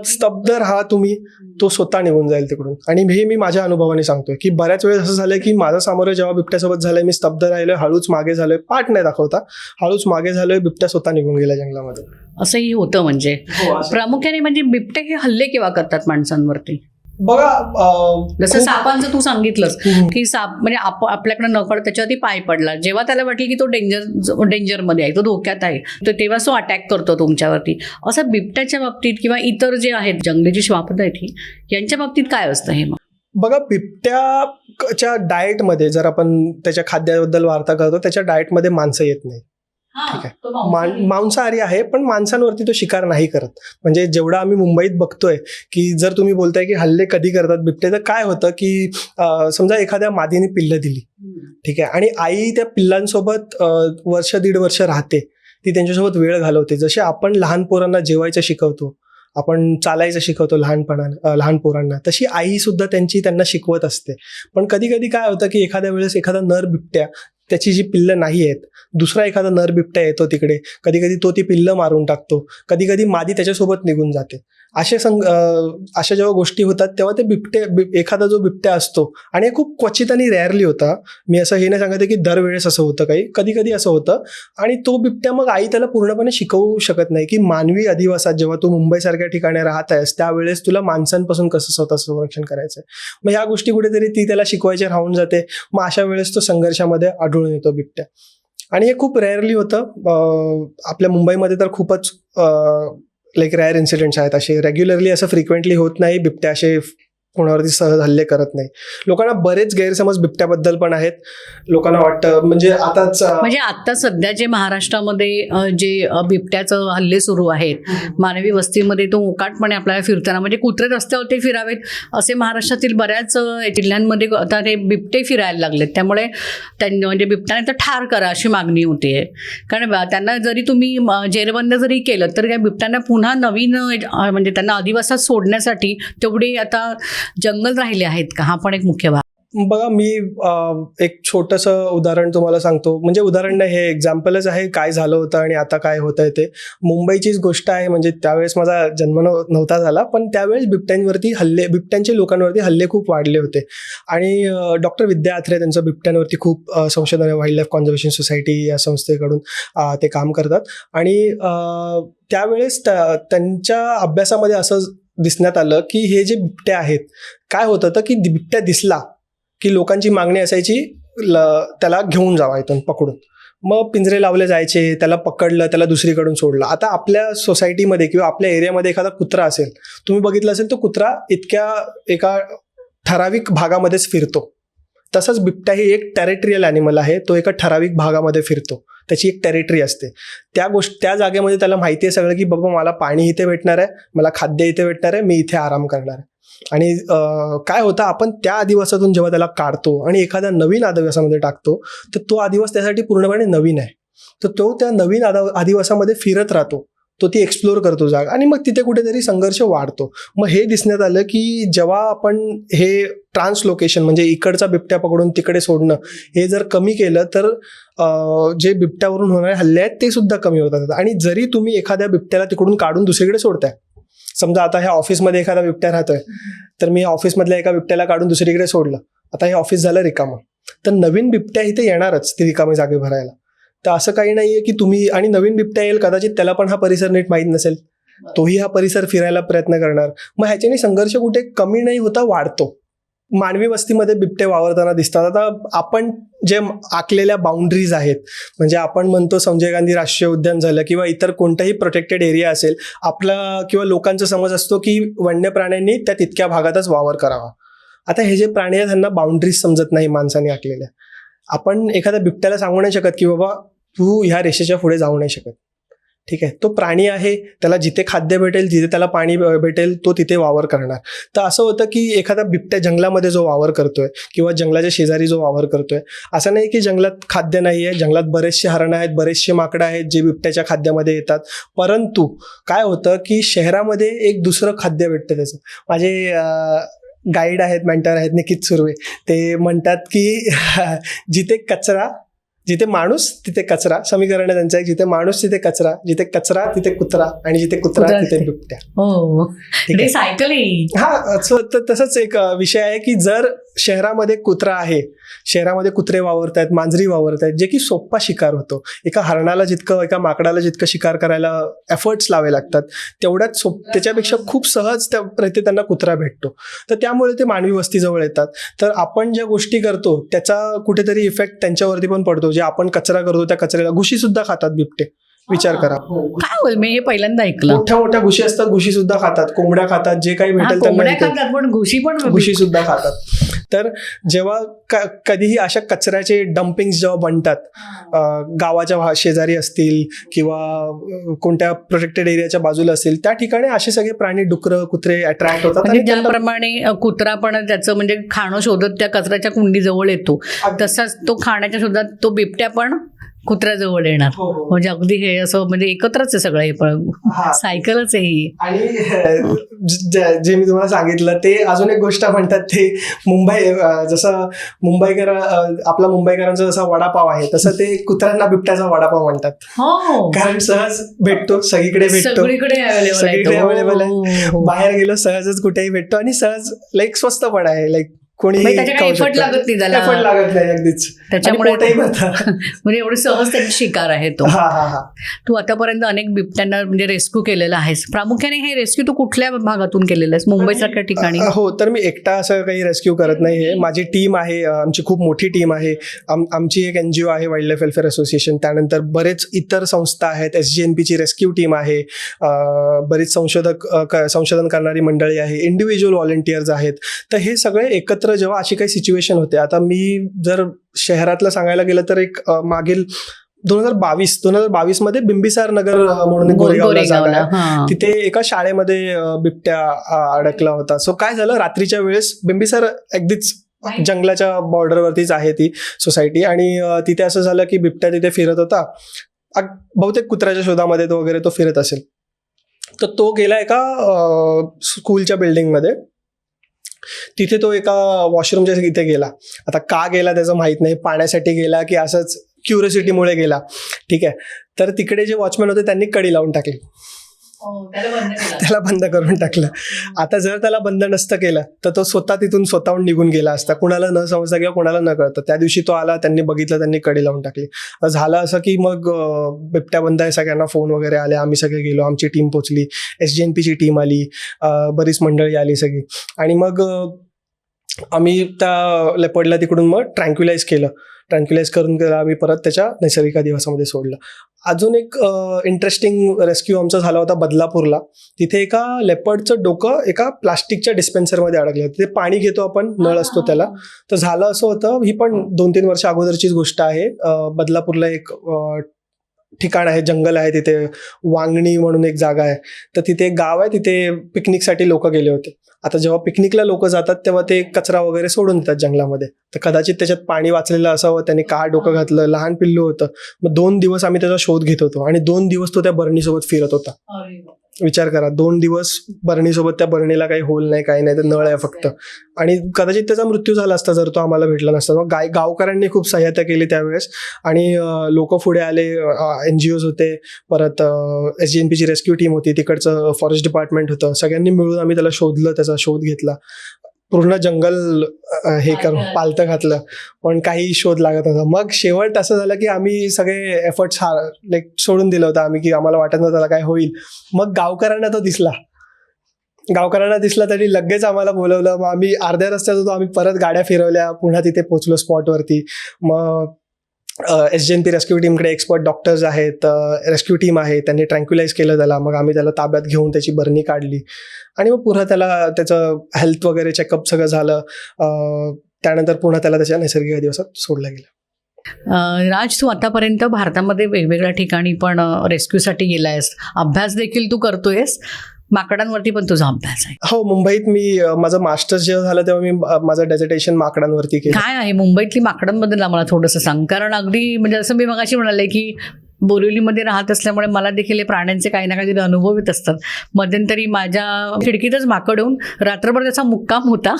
स्तब्ध राहा तुम्ही, तो स्वतः निघून जाईल तिकडून. आणि हे मी माझ्या अनुभवाने सांगतोय की बऱ्याच वेळेस असं झालंय की माझा सामोरं जेव्हा बिबट्यासोबत झालंय, मी स्तब्ध राहिलोय, हळूच मागे झालोय, पाठ नाही दाखवता, हळूच मागे झालोय, बिबट्या स्वतः निघून गेला जंगलामध्ये.
असंही होतं म्हणजे? प्रामुख्याने म्हणजे बिबटे हे हल्ले केव्हा करतात माणसांवरती?
बघा
जसं सापांचं तू सांगितलंच
हम्म.
की साप म्हणजे आपल्याकडे नकळत त्याच्यावरती पाय पडला, जेव्हा त्याला वाटलं की तो डेंजरमध्ये आहे, तो धोक्यात आहे, तर तेव्हा तो अटॅक करतो तुमच्यावरती. असं बिबट्याच्या बाबतीत किंवा इतर जे आहेत जंगली जी श्वापद आहेत ही, यांच्या बाबतीत काय असतं हे मग?
बघा, बिबट्याच्या डाएटमध्ये जर आपण त्याच्या खाद्याबद्दल वार्ता करतो, त्याच्या डाएटमध्ये माणसं येत नाही. ठीक आहे, मांसाहारी आहे, पण माणसांवरती तो शिकार नाही करत. म्हणजे जेवढा आम्ही मुंबईत बघतोय की जर तुम्ही बोलताय की हल्ले कधी करतात बिबटे, तर काय होतं की समजा एखाद्या मादीने पिल्लं दिली, ठीक आहे, आणि आई त्या पिल्लांसोबत वर्ष दीड वर्ष राहते, ती त्यांच्यासोबत वेळ घालवते. जसे आपण लहान पोरांना जेवायचं शिकवतो, आपण चालायचं शिकवतो लहान पोरांना, तशी आई सुद्धा त्यांना शिकवत असते. पण कधी कधी काय होतं की एखाद्या वेळेस एखादा नर बिबट्या, त्याची जी पिल्लं नाही आहेत, दुसरा एखादा नर बिबट्या येतो तिकडे, कधी कधी तो ती पिल्लं मारून टाकतो, कधी कधी मादी त्याच्यासोबत निघून जाते. अशा जेव्हा गोष्टी होतात तेव्हा ते एखादा जो बिबट्या असतो, आणि हे खूप क्वचित आणि रेअरली होता, मी असं हे नाही सांगत की दरवेळेस असं होतं, काही कधी कधी असं होतं, आणि तो बिबट्या मग आई त्याला पूर्णपणे शिकवू शकत नाही की मानवी अधिवासात जेव्हा तू मुंबईसारख्या ठिकाणी राहत आहेस त्यावेळेस तुला माणसांपासून कसं स्वतःचं संरक्षण करायचं आहे. मग ह्या गोष्टी कुठेतरी ती त्याला शिकवायच्या राहून जाते. मग अशा वेळेस तो संघर्षामध्ये आढळून येतो बिबट्या, आणि हे खूप रेअरली होतं. आपल्या मुंबईमध्ये तर खूपच लाईक रेअर इन्सिडेंट्स आहेत असे. रेग्युलरली असं फ्रिक्वेंटली होत नाही, बिबट्या असे कोणावरती सहज हल्ले करत नाही. लोकांना बरेच गैरसमज बिबट्याबद्दल पण आहेत. लोकांना वाटतं म्हणजे
आता सध्या जे महाराष्ट्रामध्ये जे बिबट्याचं हल्ले सुरू आहेत, मानवी वस्तीमध्ये तो मुकाटपणे आपल्याला फिरताना, म्हणजे कुत्रे रस्त्यावरती फिरावेत असे महाराष्ट्रातील बऱ्याच जिल्ह्यांमध्ये आता ते बिबटे फिरायला लागलेत. त्यामुळे म्हणजे बिबट्याने तर ठार करा अशी मागणी होते. कारण त्यांना जरी तुम्ही जेरबंद जरी केलं तरी त्या बिबट्यांना पुन्हा नवीन म्हणजे त्यांना अधिवासात सोडण्यासाठी तेवढी आता जंगल राहिले आहेत का, हा पण एक मुख्य भाग.
बघा, मी एक छोटंसं उदाहरण तुम्हाला सांगतो. म्हणजे उदाहरण नाही, हे एक्झाम्पलच आहे काय झालं होतं आणि आता काय होत आहे ते. मुंबईचीच गोष्ट आहे. म्हणजे त्यावेळेस माझा जन्म नव्हता झाला, पण त्यावेळेस बिबट्यांचे लोकांवरती हल्ले खूप वाढले होते. आणि डॉक्टर विद्या आथरे त्यांचं बिबट्यांवरती खूप संशोधन आहे, वाईल्ड लाईफ कॉन्झर्वेशन सोसायटी या संस्थेकडून ते काम करतात. आणि त्यावेळेस त्यांच्या अभ्यासामध्ये असं दिसण्यात आलं की हे जे बिबट्या आहेत, काय होतं तर की बिबट्या दिसला की लोकांची मागणी असायची त्याला घेऊन जावा इथून पकडून. मग पिंजरे लावले जायचे, त्याला पकडलं, त्याला दुसरीकडून सोडलं. आता आपल्या सोसायटीमध्ये किंवा आपल्या एरियामध्ये एखादा कुत्रा असेल, तुम्ही बघितलं असेल, तो कुत्रा एका ठराविक भागामध्येच फिरतो. तसंच बिबट्या ही एक टेरिटरियल ॲनिमल आहे, तो एका ठराविक भागामध्ये फिरतो, त्याची एक टेरिटरी असते. त्या जागेमध्ये त्याला माहिती आहे सगळं की बाबा मला पाणी इथे भेटणार आहे, मला खाद्य इथे भेटणार आहे, मी इथे आराम करणार आहे. आणि काय होतं, आपण त्या आदिवासातून जेव्हा त्याला काढतो आणि एखाद्या नवीन आदिवासामध्ये टाकतो, तर तो आदिवास त्यासाठी पूर्णपणे नवीन आहे. तर तो त्या नवीन आदिवासामध्ये फिरत राहतो, तो ती एक्सप्लोर करतो जागा, आणि मग तिथे कुठेतरी संघर्ष वाढतो. मग हे दिसण्यात आलं की जेव्हा आपण हे ट्रान्सलोकेशन म्हणजे इकडचा बिबट्या पकडून तिकडे सोडणं हे जर कमी केलं तर जे बिबट्यावरून होणारे हल्ले आहेत ते सुद्धा कमी होतात. आणि जरी तुम्ही एखाद्या बिबट्याला तिकडून काढून दुसरीकडे सोडताय, समजा आता ह्या ऑफिसमध्ये एखादा बिबट्या राहतोय, तर मी ऑफिसमधल्या एका बिबट्याला काढून दुसरीकडे सोडलं, आता हे ऑफिस झालं रिकामं, तर नवीन बिबट्या इथे येणारच ती रिकामी जागे भरायला. तर असं काही नाहीये की तुम्ही, आणि नवीन बिबट्या येईल, कदाचित त्याला पण हा परिसर नीट माहीत नसेल, तोही हा परिसर फिरायला प्रयत्न करणार. मग ह्याच्याने संघर्ष कुठे कमी नाही होता, वाढतो. मानवी वस्तीमध्ये बिबटे वावरताना दिसतात. आता आपण जे आखलेल्या बाउंड्रीज आहेत, म्हणजे आपण म्हणतो संजय गांधी राष्ट्रीय उद्यान झालं किंवा इतर कोणताही प्रोटेक्टेड एरिया असेल, आपला किंवा लोकांचा समज असतो की वन्य प्राण्यांनी त्या तितक्या भागातच वावर करावा. आता हे जे प्राणी आहेत त्यांना बाउंड्रीज समजत नाही माणसाने आखलेल्या. आपण एखाद्या बिबट्याला सांगू नाही शकत की बाबा तू ह्या रेषेच्या पुढे जाऊ नाही शकत. ठीक आहे, तो प्राणी आहे, त्याला जिथे खाद्य भेटेल, जिथे त्याला पाणी भेटेल, तो तिथे वावर करणार. तर असं होतं की एखादा बिबट्या जंगलामध्ये जो वावर करतोय किंवा जंगलाच्या शेजारी जो वावर करतोय, असं नाही की जंगलात खाद्य नाही आहे. जंगलात बरेचसे हरणं आहेत, बरेचसे माकडं आहेत जे बिबट्याच्या खाद्यामध्ये येतात. परंतु काय होतं की शहरामध्ये एक दुसरं खाद्य भेटतं त्याचं. माझे गाईड आहेत, मेंटर आहेत, निकित सुर्वे, ते म्हणतात की जिथे माणूस तिथे कचरा, समीकरण आहे त्यांचं, जिथे माणूस तिथे कचरा, जिथे कचरा तिथे कुत्रा, आणि जिथे कुत्रा तिथे बिबट्या.
हो, सायकल.
हा, तसंच एक विषय आहे की जर शहरामध्ये कुत्रा आहे, शहरामध्ये कुत्रे वावरत आहेत, मांजरी वावरत आहेत, जे की सोप्पा शिकार होतो. एका हरणाला जितकं, एका माकडाला जितकं शिकार करायला एफर्ट्स लावे लागतात, तेवढ्याच त्याच्यापेक्षा खूप सहज त्या प्रति त्यांना कुत्रा भेटतो. तर त्यामुळे ते मानवी वस्तीजवळ येतात. तर आपण ज्या गोष्टी करतो त्याचा कुठेतरी इफेक्ट त्यांच्यावरती पण पडतो. जे आपण कचरा करतो त्या कचऱ्याला घुशी सुद्धा खातात बिबटे. विचार करा.
काय होईल, मी हे पहिल्यांदा ऐकलं.
मोठ्या मोठ्या घुशी असतात, घुशी सुद्धा खातात, कोंबड्या खातात, जे काही भेटेल
कोंबड्या खातात, पण घुशी
सुद्धा खातात. तर जेव्हा कधीही अशा कचऱ्याचे डम्पिंग जेव्हा बनतात, गावाच्या शेजारी असतील किंवा कोणत्या प्रोटेक्टेड एरियाच्या बाजूला असतील, त्या ठिकाणी असे सगळे प्राणी, डुकरं, कुत्रे अट्रॅक्ट होतात.
आणि ज्याप्रमाणे कुत्रा पण त्याचं म्हणजे खाणं शोधत त्या कचऱ्याच्या कुंडीजवळ येतो, तसाच तो खाण्याच्या शोधात तो बिबट्या पण कुत्र्याजवळ येणार. म्हणजे अगदी हे असं म्हणजे एकत्रच आहे सगळं, हे पण सायकलच आहे ही.
आणि जे मी तुम्हाला सांगितलं ते अजून एक गोष्ट म्हणतात, ते जसं आपला मुंबईकरांचा जसा वडापाव आहे, तसं ते कुत्र्यांना बिबट्याचा वडापाव म्हणतात. कारण सहज भेटतो, सगळीकडे
सगळीकडे
अवेलेबल आहे. बाहेर गेलो सहजच कुठेही भेटतो आणि सहज स्वस्त पण आहे. कोणी
एफर्ट लागत
नाही अगदीच.
त्याच्यामुळे म्हणजे एवढे सहज त्याची शिकार आहे तो. तू आतापर्यंत अनेक बिबट्यांना म्हणजे रेस्क्यू केलेला आहेस. प्रामुख्याने हे रेस्क्यू तू कुठल्या भागातून केलेलं आहेस, मुंबईसारख्या ठिकाणी?
हो, तर मी एकटा असं काही रेस्क्यू करत नाही. हे माझी टीम आहे, आमची खूप मोठी टीम आहे. आमची एक NGO आहे, वाईल्ड लाईफ वेलफेअर असोसिएशन. त्यानंतर बरेच इतर संस्था आहेत, SGNPची रेस्क्यू टीम आहे, बरीच संशोधन करणारी मंडळी आहे, इंडिव्हिज्युअल व्हॉलंटियर्स आहेत. तर हे सगळे एकत्र जेव्हा अशी काही सिच्युएशन होते, आता मी जर शहरातलं सांगायला गेलं तर एक मागील 2022 मध्ये बिंबिसार नगर म्हणून गोरेगावला जागा आहे, तिथे एका शाळेमध्ये बिबट्या अडकला होता. सो काय झालं, रात्रीच्या वेळेस बिंबिसार अगदीच जंगलाच्या बॉर्डरवरतीच आहे ती सोसायटी, आणि तिथे असं झालं की बिबट्या तिथे फिरत होता. बहुतेक कुत्र्याच्या शोधामध्ये तो वगैरे तो फिरत असेल. तर तो गेला एका स्कूलच्या बिल्डिंगमध्ये. तिथे तो एका वॉशरूमच्या इथे गेला. आता का गेला त्याचं माहित नाही, पाण्यासाठी गेला की असंच क्युरियोसिटीमुळे गेला, ठीक आहे. तर तिकडे जे वॉचमॅन होते त्यांनी कडी लावून टाकली, त्याला बंद करून टाकलं. आता जर त्याला बंद नसतं केलं तर तो स्वतःहून निघून गेला असता, कुणाला न समजता किंवा कुणाला न कळतं. त्या दिवशी तो आला, त्यांनी बघितलं, त्यांनी कडी लावून टाकली. झालं असं की मग बिबट्या बंद आहे, सगळ्यांना फोन वगैरे आले, आम्ही सगळे गेलो, आमची टीम पोचली, SGNPची टीम आली, बरीच मंडळी आली सगळी. आणि मग आम्ही त्या लेपर्डला तिकडून मग ट्रँक्युलाइज करून त्याला आम्ही परत त्याच्या नैसर्गिक अधिवासामध्ये सोडलं. अजून एक इंटरेस्टिंग रेस्क्यू आमचा झाला होता बदलापूरला. तिथे एका लेपर्डचं डोकं एका प्लास्टिकच्या डिस्पेन्सरमध्ये अडकलं होतं. ते पाणी घेतो आपण, नळ असतो त्याला. तर झालं असं होतं, ही पण 2-3 वर्ष अगोदरचीच गोष्ट आहे. बदलापूरला एक ठिकाण आहे, जंगल आहे तिथे, वांगणी म्हणून एक जागा आहे. तर तिथे एक गाव आहे, तिथे पिकनिकसाठी लोक गेले होते. आता जेव्हा पिकनिकला लोक जातात तेव्हा ते कचरा वगैरे सोडून देतात जंगलामध्ये. तर कदाचित त्याच्यात पाणी वाचलेलं असावं, त्याने का डोकं घातलं, लहान पिल्लू होतं. मग 2 दिवस आम्ही त्याचा शोध घेत होतो आणि 2 दिवस तो त्या बरणीसोबत फिरत होता. विचार करा, 2 दिवस बरणीसोबत, त्या बरणीला काही होल नाही, काही नाही, तर नळ आहे फक्त. आणि कदाचित त्याचा मृत्यू झाला असता जर तो आम्हाला भेटला नसता. मग गावकऱ्यांनी खूप सहायता केली त्यावेळेस, आणि लोक पुढे आले, NGOज होते, परत SGNPची रेस्क्यू टीम होती, तिकडचं फॉरेस्ट डिपार्टमेंट होतं. सगळ्यांनी मिळून आम्ही त्याला शोधलं, त्याचा शोध घेतला, पूर्ण जंगल पालतं घातलं, पण काही शोध लागत नव्हता. मग शेवट असं झालं की आम्ही सगळे एफर्ट्स सोडून दिलं होतं आम्ही, की आम्हाला वाटत नव्हतं त्याला काय होईल. मग गावकऱ्यांना दिसला तरी लगेच आम्हाला बोलवलं. मग आम्ही अर्ध्या रस्त्यात होतो, आम्ही परत गाड्या फिरवल्या, पुन्हा तिथे पोहोचलो स्पॉटवरती. मग SGNP रेस्क्यू टीमकडे एक्सपर्ट डॉक्टर्स आहेत, रेस्क्यू टीम आहे, त्यांनी ट्रँक्युलाइज केलं त्याला. मग आम्ही त्याला ताब्यात घेऊन त्याची बरणी काढली आणि मग पुन्हा त्याचं हेल्थ वगैरे चेकअप सगळं झालं. त्यानंतर पुन्हा त्याला त्याच्या नैसर्गिक दिवसात सोडलं गेलं.
राज, तू आतापर्यंत भारतामध्ये वेगवेगळ्या ठिकाणी पण रेस्क्यूसाठी गेला आहेस, अभ्यास देखील तू करतोयस, माकडांवरती पण तुझा अभ्यास आहे.
हो, मुंबईत मी माझं मास्टर्स जेव्हा झालं तेव्हा मी माझं डेझर्टेशन माकडांवरती केलं.
काय आहे मुंबईतली माकडांबद्दल आम्हाला थोडंसं सांग. कारण अगदी म्हणजे असं मी मगाशी म्हणाले की बोरिवलीमध्ये राहत असल्यामुळे मला देखील प्राण्यांचे काही ना काहीतरी अनुभव येत असतात. मध्यंतरी माझ्या खिडकीतच माकड येऊन रात्रभर त्याचा मुक्काम होता.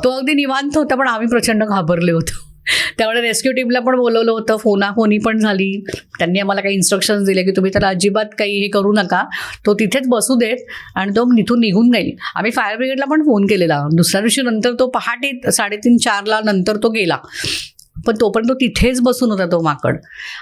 तो अगदी निवांत होता, पण आम्ही प्रचंड घाबरले होतो. त्यामुळे रेस्क्यू टीमला पण बोलवलं होतं, फोनाफोनी पण झाली. त्यांनी आम्हाला काही इन्स्ट्रक्शन्स दिले की तुम्ही त्याला अजिबात काही हे करू नका, तो तिथेच बसू देत आणि तो इथून निघून जाईल. आम्ही फायर ब्रिगेडला पण फोन केलेला. दुसऱ्या दिवशी नंतर तो पहाटे 3:30-4ला नंतर तो गेला, पण तोपर्यंत तो तिथेच बसून होता तो माकड.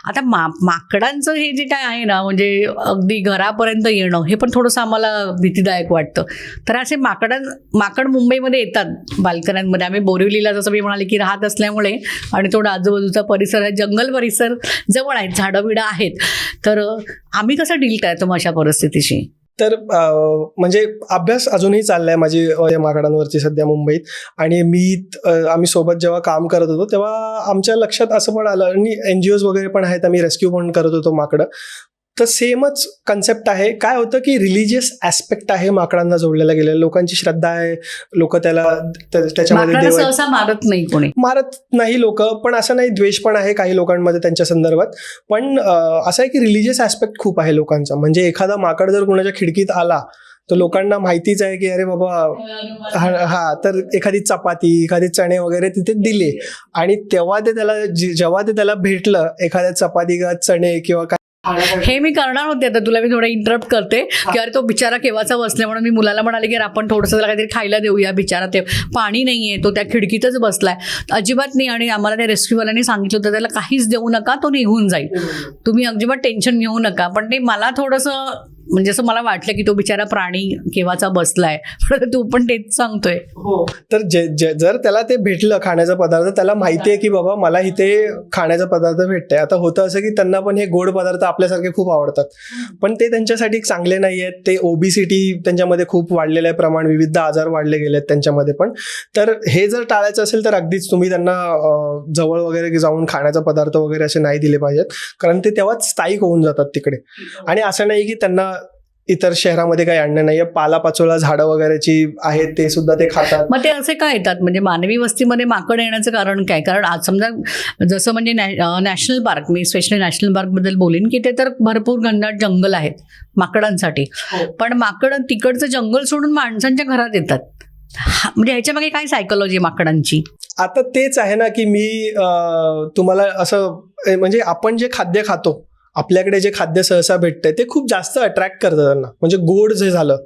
आता माकडांचं हे जे काय आहे ना, म्हणजे अगदी घरापर्यंत येणं हे पण थोडंसं आम्हाला भीतीदायक वाटतं. तर असे माकड मुंबईमध्ये येतात बाल्कन्यांमध्ये. आम्ही बोरिवलीला जसं मी म्हणाले की राहत असल्यामुळे आणि थोडा आजूबाजूचा परिसर आहे, जंगल परिसर जवळ आहेत, झाडं बिडं आहेत, तर आम्ही कसं डील करायचं मग अशा परिस्थितीशी?
तर म्हणजे अभ्यास अजूनही चाललाय माझी या माकडांवरची सध्या मुंबईत. आणि आम्ही सोबत जेव्हा काम करत होतो तेव्हा आमच्या लक्षात असं पण आलं, आणि NGOs वगैरे पण आहेत, आम्ही रेस्क्यू पण करत होतो माकडं. तर सेमच कन्सेप्ट आहे. काय होतं की रिलिजियस ॲस्पेक्ट आहे माकडांना जोडलेला गेलेला, लोकांची श्रद्धा आहे, लोक त्याच्यामध्ये
माकडांना सहसा मारत नाही कोणी,
मारत नाही लोक, पण असं नाही, द्वेष पण आहे काही लोकांमध्ये त्यांच्या संदर्भात. पण असं आहे की रिलिजियस ॲस्पेक्ट खूप आहे लोकांचा. म्हणजे एखादा माकड जर कोणाच्या खिडकीत आला तर लोकांना माहितीच आहे की अरे बाबा हा, तर एखादी चपाती, एखादी चणे वगैरे तिथे दिले, आणि जेव्हा ते त्याला भेटलं एखाद्या चपाती किंवा चणे किंवा
हे मी करणार होते. आता तुला मी थोडं इंटरप्ट करते की अरे तो बिचारा केव्हाचा बसला, म्हणून मी मुलाला म्हणाले की आपण थोडंसं त्याला काहीतरी खायला देऊया. बिचारा ते पाणी नाहीये, तो त्या खिडकीतच बसलाय, अजिबात नाही. आणि आम्हाला त्या रेस्क्यूवाल्यांनी सांगितलं होतं त्याला काहीच देऊ नका, तो निघून जाईल, तुम्ही अजिबात टेन्शन घेऊ नका. पण ते मला थोडंसं म्हणजे असं मला वाटलं की तो बिचारा प्राणी केव्हाचा बसलाय, तू पण तेच सांगतोय.
हो, तर जर त्याला ते भेटलं खाण्याचा पदार्थ, त्याला माहिती आहे की बाबा मला इथे खाण्याचा पदार्थ भेटतंय. आता होतं असं की त्यांना पण हे गोड पदार्थ आपल्यासारखे खूप आवडतात, पण ते त्यांच्यासाठी चांगले नाही आहेत. ते ओबेसिटी त्यांच्यामध्ये खूप वाढलेलं आहे, प्रमाण, विविध आजार वाढले गेले आहेत त्यांच्यामध्ये पण. तर हे जर टाळायचं असेल तर अगदीच तुम्ही त्यांना जवळ वगैरे जाऊन खाण्याचा पदार्थ वगैरे असे नाही दिले पाहिजेत, कारण ते तेव्हाच स्थायिक होऊन जातात तिकडे. आणि असं नाही की त्यांना इतर शहरामध्ये काही आणणं नाहीये, पालापाचोळा झाडं वगैरेची आहेत ते सुद्धा ते खातात.
मग ते असे काय येतात, म्हणजे मानवी वस्तीमध्ये माकड येण्याचं कारण काय? कारण आज समजा जसं म्हणजे नॅशनल पार्क, मी स्पेशली नॅशनल पार्क बद्दल बोलेन की ते तर भरपूर घनदाट जंगल आहेत माकडांसाठी, पण माकड तिकडचं जंगल सोडून माणसांच्या घरात येतात. म्हणजे ह्याच्या मागे काय सायकोलॉजी माकडांची?
आता तेच आहे ना की मी तुम्हाला असं म्हणजे आपण जे खाद्य खातो, आपल्याकडे जे खाद्य सहसा भेटतंय ते खूप जास्त अट्रॅक्ट करतं त्यांना. म्हणजे गोड जे झालं,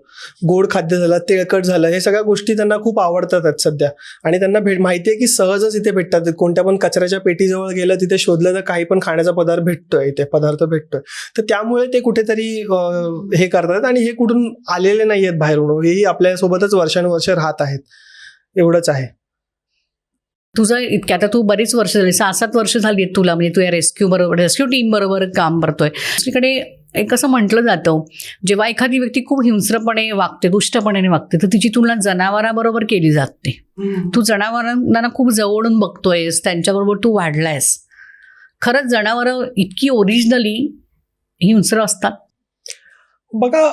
गोड खाद्य झालं, तेलकट झालं, हे सगळ्या गोष्टी त्यांना खूप आवडतात सध्या. आणि त्यांना माहिती आहे की सहजच इथे भेटतात. कोणत्या पण कचऱ्याच्या पेटीजवळ गेलं, तिथे शोधलं तर काही पण खाण्याचा पदार्थ भेटतोय, तर त्यामुळे ते कुठेतरी हे करतात. आणि हे कुठून आलेले नाही आहेत बाहेरून, हेही आपल्यासोबतच वर्षानुवर्ष राहत आहेत, एवढंच आहे.
तुझं इतक्या, आता तू बरीच वर्ष झाली, 6-7 वर्ष झाली आहेत तुला, म्हणजे तू या रेस्क्यू टीम बरोबर काम करतोय. दुसरीकडे एक असं म्हटलं जातं, जेव्हा एखादी व्यक्ती खूप हिंस्रपणे वागते, दुष्टपणे वागते, तर तिची तुलना जनावराबरोबर केली जाते. तू जनावरांना खूप जवळून बघतोयस, त्यांच्याबरोबर तू वाढलायस. खरंच जनावरं इतकी ओरिजिनली हिंस्र असतात?
बघा,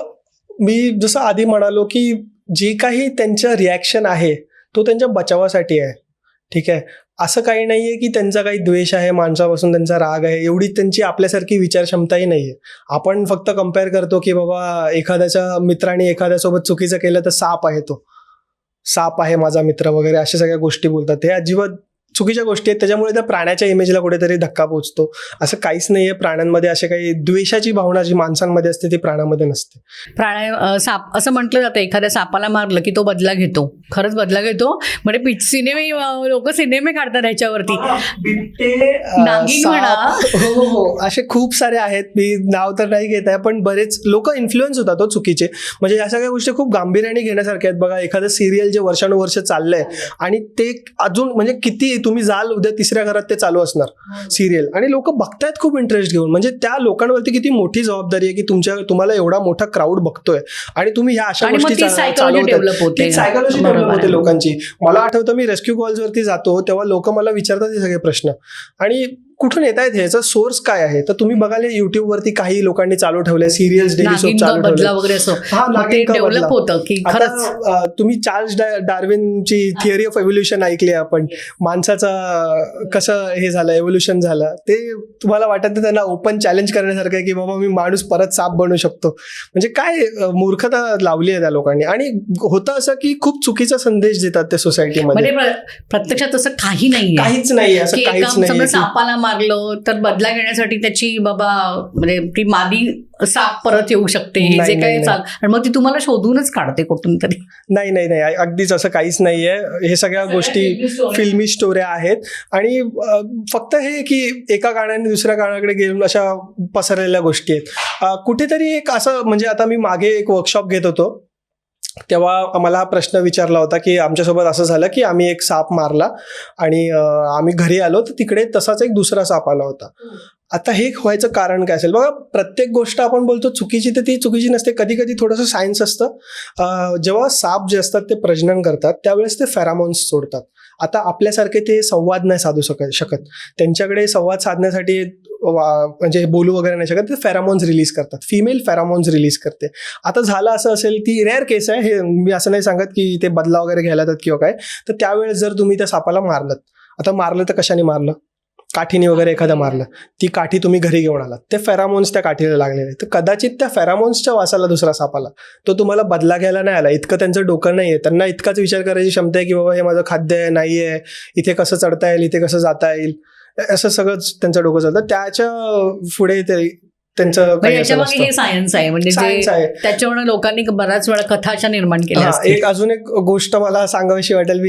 मी जसं आधी म्हणालो की जे काही त्यांचं रिॲक्शन आहे तो त्यांच्या बचावासाठी आहे. ठीक आहे, असं काही नाहीये की त्यांचा काही द्वेष आहे, माणसापासून त्यांचा राग आहे, एवढी त्यांची आपल्यासारखी विचारक्षमताही नाहीये. आपण फक्त कम्पेअर करतो की बाबा एखाद्याच्या मित्राने एखाद्यासोबत चुकीचं केलं तर साप आहे माझा मित्र वगैरे, अशा सगळ्या गोष्टी बोलतात. हे अजिबात चुकीच्या गोष्टी आहेत. त्याच्यामुळे त्या प्राण्याच्या इमेजला कुठेतरी धक्का पोहोचतो. असं काहीच नाहीये प्राण्यांमध्ये. असे काही द्वेषाची भावना जी माणसांमध्ये असते ती प्राण्यामध्ये नसते.
साप असं म्हटलं जातं, एखाद्या सापाला मारलं की तो बदला घेतो. खरंच बदला घेतो, म्हणजे सिनेमे, लोक सिनेमे काढतात ह्याच्यावरती. नागिन म्हणा,
हो, असे खूप सारे आहेत, मी नाव तर नाही घेत आहे, पण बरेच लोक इन्फ्लुएन्स होतात चुकीचे. म्हणजे या सगळ्या गोष्टी खूप गांभीर्याने घेण्यासारख्या आहेत. बघा, एखादं सिरियल जे वर्षानुवर्ष चाललंय आणि ते अजून म्हणजे किती तुम्ही जाल, उद्या तिसऱ्या घरात ते चालू असणार सिरियल, आणि लोक बघतायत खूप इंटरेस्ट घेऊन. म्हणजे त्या लोकांवरती किती मोठी जबाबदारी आहे की तुम्हाला एवढा मोठा क्राऊड बघतोय आणि तुम्ही ह्या अशा गोष्टी
सायकोलॉजी डेव्हलप
होते लोकांची. मला आठवतं, मी रेस्क्यू कॉल्सवरती जातो तेव्हा लोक मला विचारतात हे सगळे प्रश्न, आणि कुठून येत आहेत, ह्याचा सोर्स काय आहे. तर तुम्ही बघाल युट्यूबवरती काही लोकांनी चालू ठेवले, सिरियल्स डेली सोप
नागिन का
चालू
बदला
ठेवले.
वगैरे असं
हा,
मग ते
नागिन का बदला.
डेव्हलप होतं की खरंच
आता तुम्ही चार्ल्स डार्विनची थिअरी ऑफ एव्होल्युशन ऐकली आपण, माणसाचा कसं हे झालं, एव्होल्युशन झालं. ते तुम्हाला वाटत नाही त्यांना ओपन चॅलेंज करण्यासारखं आहे की बाबा मी माणूस परत साप बनू शकतो. म्हणजे काय मूर्खता लावली आहे त्या लोकांनी. आणि होतं असं की खूप चुकीचा संदेश देतात ते सोसायटीमध्ये.
म्हणजे प्रत्यक्षात तसं काही नाहीये.
काहीच नाही असं,
की
काहीच
एका समजा
नाही.
सापाला मारलं तर बदला घेण्यासाठी त्याची बाबा म्हणजे ती मादी साप परत येऊ शकते, हे जे काही चाल, आणि मग ती तुम्हाला शोधूनच काढते कुठून तरी.
नाही नाही नाही, अगदीच असं काहीच नाहीये. हे सगळ्या गोष्टी फिल्मी स्टोऱ्या आहेत. आणि फक्त हे की एका गाण्याने दुसऱ्या गाण्याकडे गेऊन अशा पसरलेल्या गोष्टी आहेत. कुठेतरी एक असं, म्हणजे आता मी मागे एक वर्कशॉप घेत होतो, तेव्हा मला हा प्रश्न विचारला होता की आमच्यासोबत असं झालं की आम्ही एक साप मारला आणि आम्ही घरी आलो तर तिकडे तसाच एक दुसरा साप आला होता. आता हे व्हायचं कारण काय असेल? बघा, प्रत्येक गोष्ट आपण बोलतो चुकीची, तर ती चुकीची नसते. कधी कधी थोडंसं सायन्स असतं. जेव्हा साप जे असतात ते प्रजनन करतात त्यावेळेस ते फेरामॉन्स सोडतात. आता आपल्यासारखे ते संवाद नाही साधू शकत. त्यांच्याकडे संवाद साधण्यासाठी म्हणजे बोलू वगैरे नाही शकत. ते फेरामॉन्स रिलीज करतात, फिमेल फेरामॉन्स रिलीज करते. आता झालं असं असेल, ती रेअर केस आहे, हे मी असं नाही सांगत की ते बदला वगैरे घ्यायला जातात किंवा काय. तर त्यावेळेस जर तुम्ही त्या सापाला मारलं, आता मारलं तर कशाने मारलं? काठीने वगैरे एखादं मारलं, ती काठी तुम्ही घरी घेऊन आलात, ते फेरामॉन्स त्या काठीला लागलेले. तर कदाचित त्या फेरामॉन्सच्या वासाला दुसरा साप आला, तो तुम्हाला बदला घ्यायला नाही आला. इतकं त्यांचं डोकं नाही आहे. त्यांना इतकाच विचार करायची क्षमता आहे की बाबा हे माझं खाद्य आहे, नाही आहे, इथे कसं चढता येईल, इथे कसं जाता येईल, असं सगळंच त्यांचं डोकं चालतं. त्याच्या पुढे ते त्यांचं
याच्यामागे हे सायन्स आहे. म्हणजे त्याच्यामुळे लोकांनी बऱ्याच वेळा कथा अशा निर्माण केल्या.
एक अजून एक गोष्ट मला सांगावीशी वाटेल.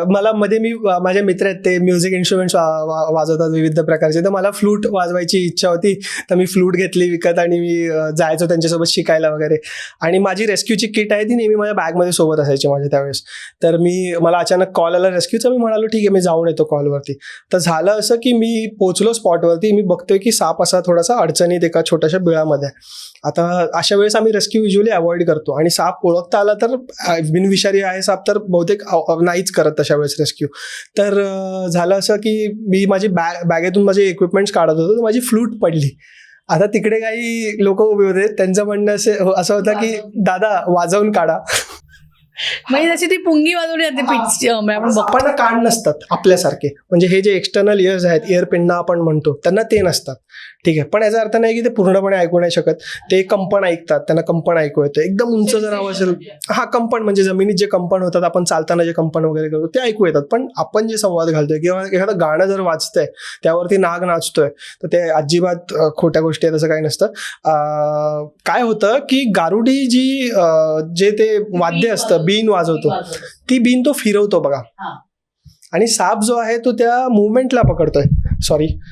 मला मध्ये मी माझे मित्र आहेत ते म्युझिक इन्स्ट्रुमेंट्स वाजवतात विविध प्रकारचे, तर मला फ्लूट वाजवायची इच्छा होती. तर मी फ्लूट घेतली विकत आणि मी जायचो त्यांच्यासोबत शिकायला वगैरे. आणि माझी रेस्क्यूची किट आहे ती नेहमी माझ्या बॅगमध्ये सोबत असायची माझ्या त्यावेळेस. तर मला अचानक कॉल आला रेस्क्यूचा. मी म्हणालो ठीक आहे मी जाऊन येतो कॉलवरती. तर झालं असं की मी पोहोचलो स्पॉटवरती. मी बघतोय की साप असा थोडासा अडचणीत एका छोट्याशा बिळामध्ये. आता अशा वेळेस आम्ही रेस्क्यू युज्युअली अवॉइड करतो. आणि साप ओळखता आला तर, बिनविषारी आहे साप तर बहुतेक नाहीच करत तशा वेळेस रेस्क्यू. तर झालं असं की मी माझी बॅगेतून माझे इक्विपमेंट्स काढत होतो, तर माझी फ्लूट पडली. आता तिकडे काही लोक उभे होते, त्यांचं म्हणणं असं होतं की दादा वाजवून काढा.
म्हणजे जशी ती पुंगी वाजवली जाते.
आपण कान नसतात आपल्यासारखे, म्हणजे हे जे एक्सटर्नल इयर्स आहेत, इयर पिंडा आपण म्हणतो, त्यांना ते नसतात. ठीक आहे, पण याचा अर्थ नाही की ते पूर्णपणे ऐकू नाही शकत. ते कंपन ऐकतात, त्यांना कंपन ऐकू येतं. एकदम उंच जर आवाज असेल, हा कंपन म्हणजे जमिनीत जे कंपन होतात, आपण चालताना जे कंपन वगैरे करतो ते ऐकू येतात. पण आपण जे संवाद घालतोय किंवा एखादं गाणं जर वाचतंय, त्यावरती नाग नाचतोय, तर ते अजिबात खोट्या गोष्टी आहेत असं काही नसतं. काय होतं की गारुडी जे ते वाद्य असतं, बीन वाजवतो, ती बीन तो फिरवतो बघा. आणि साप जो आहे तो त्या मुवमेंटला पकडतोय.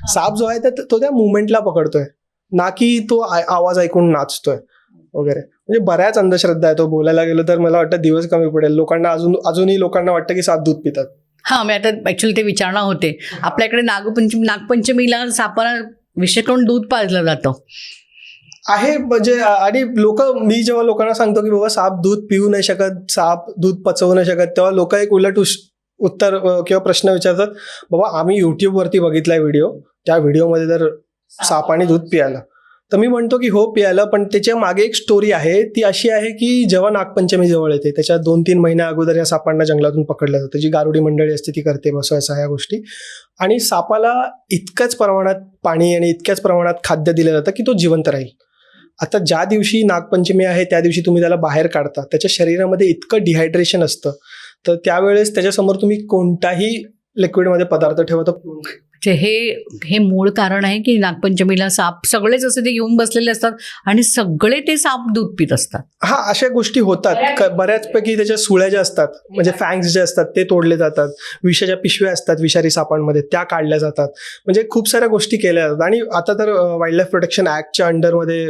साप जो आहे तो त्या मुवमेंटला पकडतोय, ना की तो आवाज ऐकून नाचतोय वगैरे. म्हणजे बऱ्याच अंधश्रद्धा आहे. तो बोलायला गेलो तर मला वाटतं दिवस कमी पडेल. लोकांना अजूनही लोकांना वाटतं की साप दूध पितात.
हा, मी आता ऍक्च्युअली ते विचारणार होते. आपल्याकडे नागपंचमीला सापाला विशेष करून दूध पाजलं जातं
आहे. म्हणजे आणि मी जेव्हा लोकांना सांगतो की बाबा साप दूध पिऊ नाही शकत, साप दूध पचवू नाही शकत, तेव्हा लोक एक उलट उत्तर किंवा प्रश्न विचारतात. बाबा आम्ही युट्यूबवरती बघितलाय व्हिडिओ, त्या व्हिडिओमध्ये तर सापाने दूध पियालं. तर मी म्हणतो की हो पियालं, पण त्याच्या मागे एक स्टोरी आहे. ती अशी आहे की जेव्हा नागपंचमी जवळ येते त्याच्या 2-3 महिन्या अगोदर या सापांना जंगलातून पकडलं जातं. जी गारुडी मंडळी असते ती करते बसवायचा ह्या गोष्टी. आणि सापाला इतक्याच प्रमाणात पाणी आणि इतक्याच प्रमाणात खाद्य दिलं जातं की तो जिवंत राहील. आता ज्या दिवशी नागपंचमी आहे त्या दिवशी तुम्ही त्याला बाहेर काढता, त्याच्या शरीरामध्ये इतकं डिहायड्रेशन असतं, तर त्यावेळेस त्याच्यासमोर तुम्ही कोणताही लिक्विडमध्ये पदार्थ ठेवता.
हे मूळ कारण आहे की नागपंचमीला साप सगळेच असे ते घेऊन बसलेले असतात आणि सगळे ते साप दूध पित असतात.
हा, अशा गोष्टी होतात. बऱ्याचपैकी त्याच्या सुळ्या ज्या असतात, म्हणजे फँग्स जे असतात ते तोडले जातात. विषाच्या पिशव्या असतात विषारी सापांमध्ये, त्या काढल्या जातात. म्हणजे खूप साऱ्या गोष्टी केल्या जातात. आणि आता तर वाईल्ड लाईफ प्रोटेक्शन ऍक्टच्या अंडरमध्ये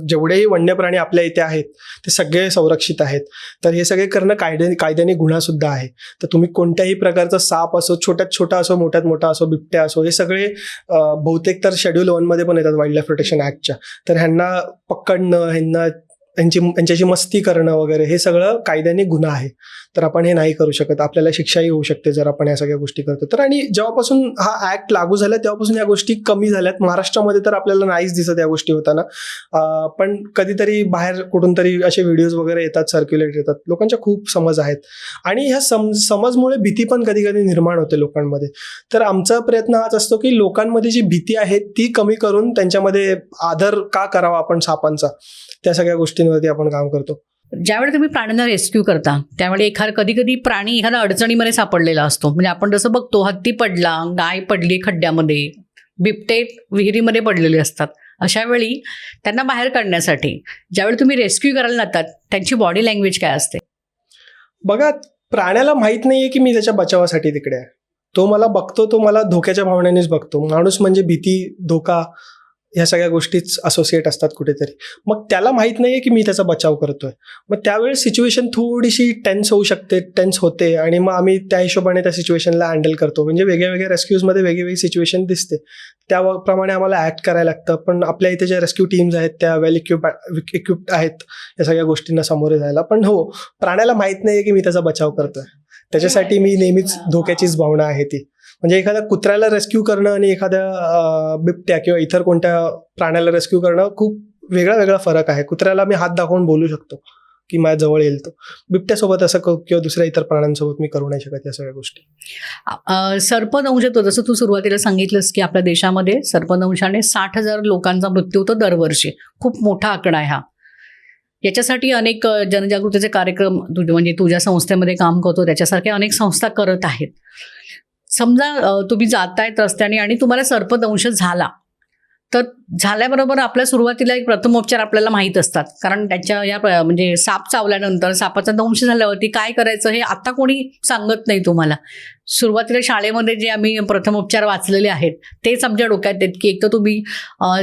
जेवढेही वन्य प्राणी आपल्या इथे आहेत ते सगळे संरक्षित आहेत. तर हे सगळे करणं कायद्याने गुन्हा सुद्धा आहे. तर तुम्ही कोणत्याही प्रकारचा साप असो, छोट्यात छोटा असो, मोठ्यात मोठा असो, बिबट्या असो, हे सगळे बहुतेक तर शेड्यूल 1 मध्ये पण येतात वाईल्ड लाईफ प्रोटेक्शन ऍक्टच्या. तर ह्यांना पकडणं, ह्यांना यांच्याशी मस्ती करणं वगैरे हे सगळं कायद्याने गुन्हा आहे. तर आपण हे नाही करू शकत. आपल्याला शिक्षाही होऊ शकते जर आपण या सगळ्या गोष्टी करतो तर. आणि जेव्हापासून हा ऍक्ट लागू झाला तेव्हापासून या गोष्टी कमी झाल्यात. महाराष्ट्रामध्ये तर आपल्याला नाहीच दिसत या गोष्टी होताना, पण कधीतरी बाहेर कुठून तरी असे व्हिडिओज वगैरे येतात, सर्क्युलेट येतात. लोकांच्या खूप समज आहेत आणि ह्या समजमुळे भीती पण कधी कधी निर्माण होते लोकांमध्ये. तर आमचा प्रयत्न हाच असतो की लोकांमध्ये जी भीती आहे ती कमी करून त्यांच्यामध्ये आदर का करावा आपण सापांचा, त्या सगळ्या गोष्टींवरती आपण काम करतो.
ज्यावेळी तुम्ही प्राण्यांना रेस्क्यू करता त्यावेळी कधी कधी प्राणी एखादा अडचणीमध्ये सापडलेला असतो. म्हणजे आपण जसं बघतो हत्ती पडला, गाय पडली खड्ड्यामध्ये, बिबटे विहिरीमध्ये पडलेले असतात. अशा वेळी त्यांना बाहेर काढण्यासाठी ज्यावेळी तुम्ही रेस्क्यू करायला जातात त्यांची बॉडी लँग्वेज काय असते?
बघा, प्राण्याला माहीत नाहीये की मी त्याच्या बचावासाठी तिकडे आहे. तो मला बघतो, तो मला धोक्याच्या भावनेनेच बघतो. माणूस म्हणजे भीती, धोका ह्या सगळ्या गोष्टीच असोसिएट असतात कुठेतरी. मग त्याला माहीत नाहीये की मी त्याचा बचाव करतोय. मग त्यावेळेस सिच्युएशन थोडीशी टेन्स होऊ शकते, टेन्स होते आणि मग आम्ही त्या हिशोबाने त्या सिच्युएशनला हँडल करतो. म्हणजे वेगळ्या वेगळ्या रेस्क्यूजमध्ये वेगळी सिच्युएशन दिसते, त्याप्रमाणे आम्हाला ॲक्ट करायला लागतं. पण आपल्या इथे ज्या रेस्क्यू टीम्स आहेत त्या वेल इक्विप्ड आहेत या सगळ्या गोष्टींना सामोरे जायला. पण हो, प्राण्याला माहीत नाहीये की मी त्याचा बचाव करतोय. त्याच्यासाठी मी नेहमीच धोक्याचीच भावना आहे ती. म्हणजे एखाद्या कुत्र्याला रेस्क्यू करणं आणि एखाद्या बिबट्या किंवा इतर कोणत्या प्राण्याला रेस्क्यू करणं खूप वेगळा फरक आहे. कुत्र्याला मी हात दाखवून बोलू शकतो की माझ्या जवळ येईल तो. बिबट्यासोबत असं किंवा दुसऱ्या इतर प्राण्यांसोबत मी करू नाही शकत या सगळ्या गोष्टी.
सर्पदंश होतो, जसं तू सुरुवातीला सांगितलंस की आपल्या देशामध्ये सर्पदंशाने 60,000 लोकांचा मृत्यू होतो दरवर्षी. खूप मोठा आकडा आहे हा. याच्यासाठी अनेक जनजागृतीचे कार्यक्रम म्हणजे तुझ्या संस्थेमध्ये काम करतो त्याच्यासारख्या अनेक संस्था करत आहेत. समजा तुम्ही जातायत रस्त्याने आणि तुम्हाला सर्पदंश झाला तर झाल्याबरोबर आपल्या सुरुवातीला एक प्रथमोपचार आपल्याला माहीत असतात. कारण त्याच्या या म्हणजे साप चावल्यानंतर सापाचा दंश झाल्यावरती काय करायचं हे आता कोणी सांगत नाही तुम्हाला. सुरुवातीला शाळेमध्ये जे आम्ही प्रथमोपचार वाचलेले आहेत तेच आमच्या डोक्यात आहेत की एक तर तुम्ही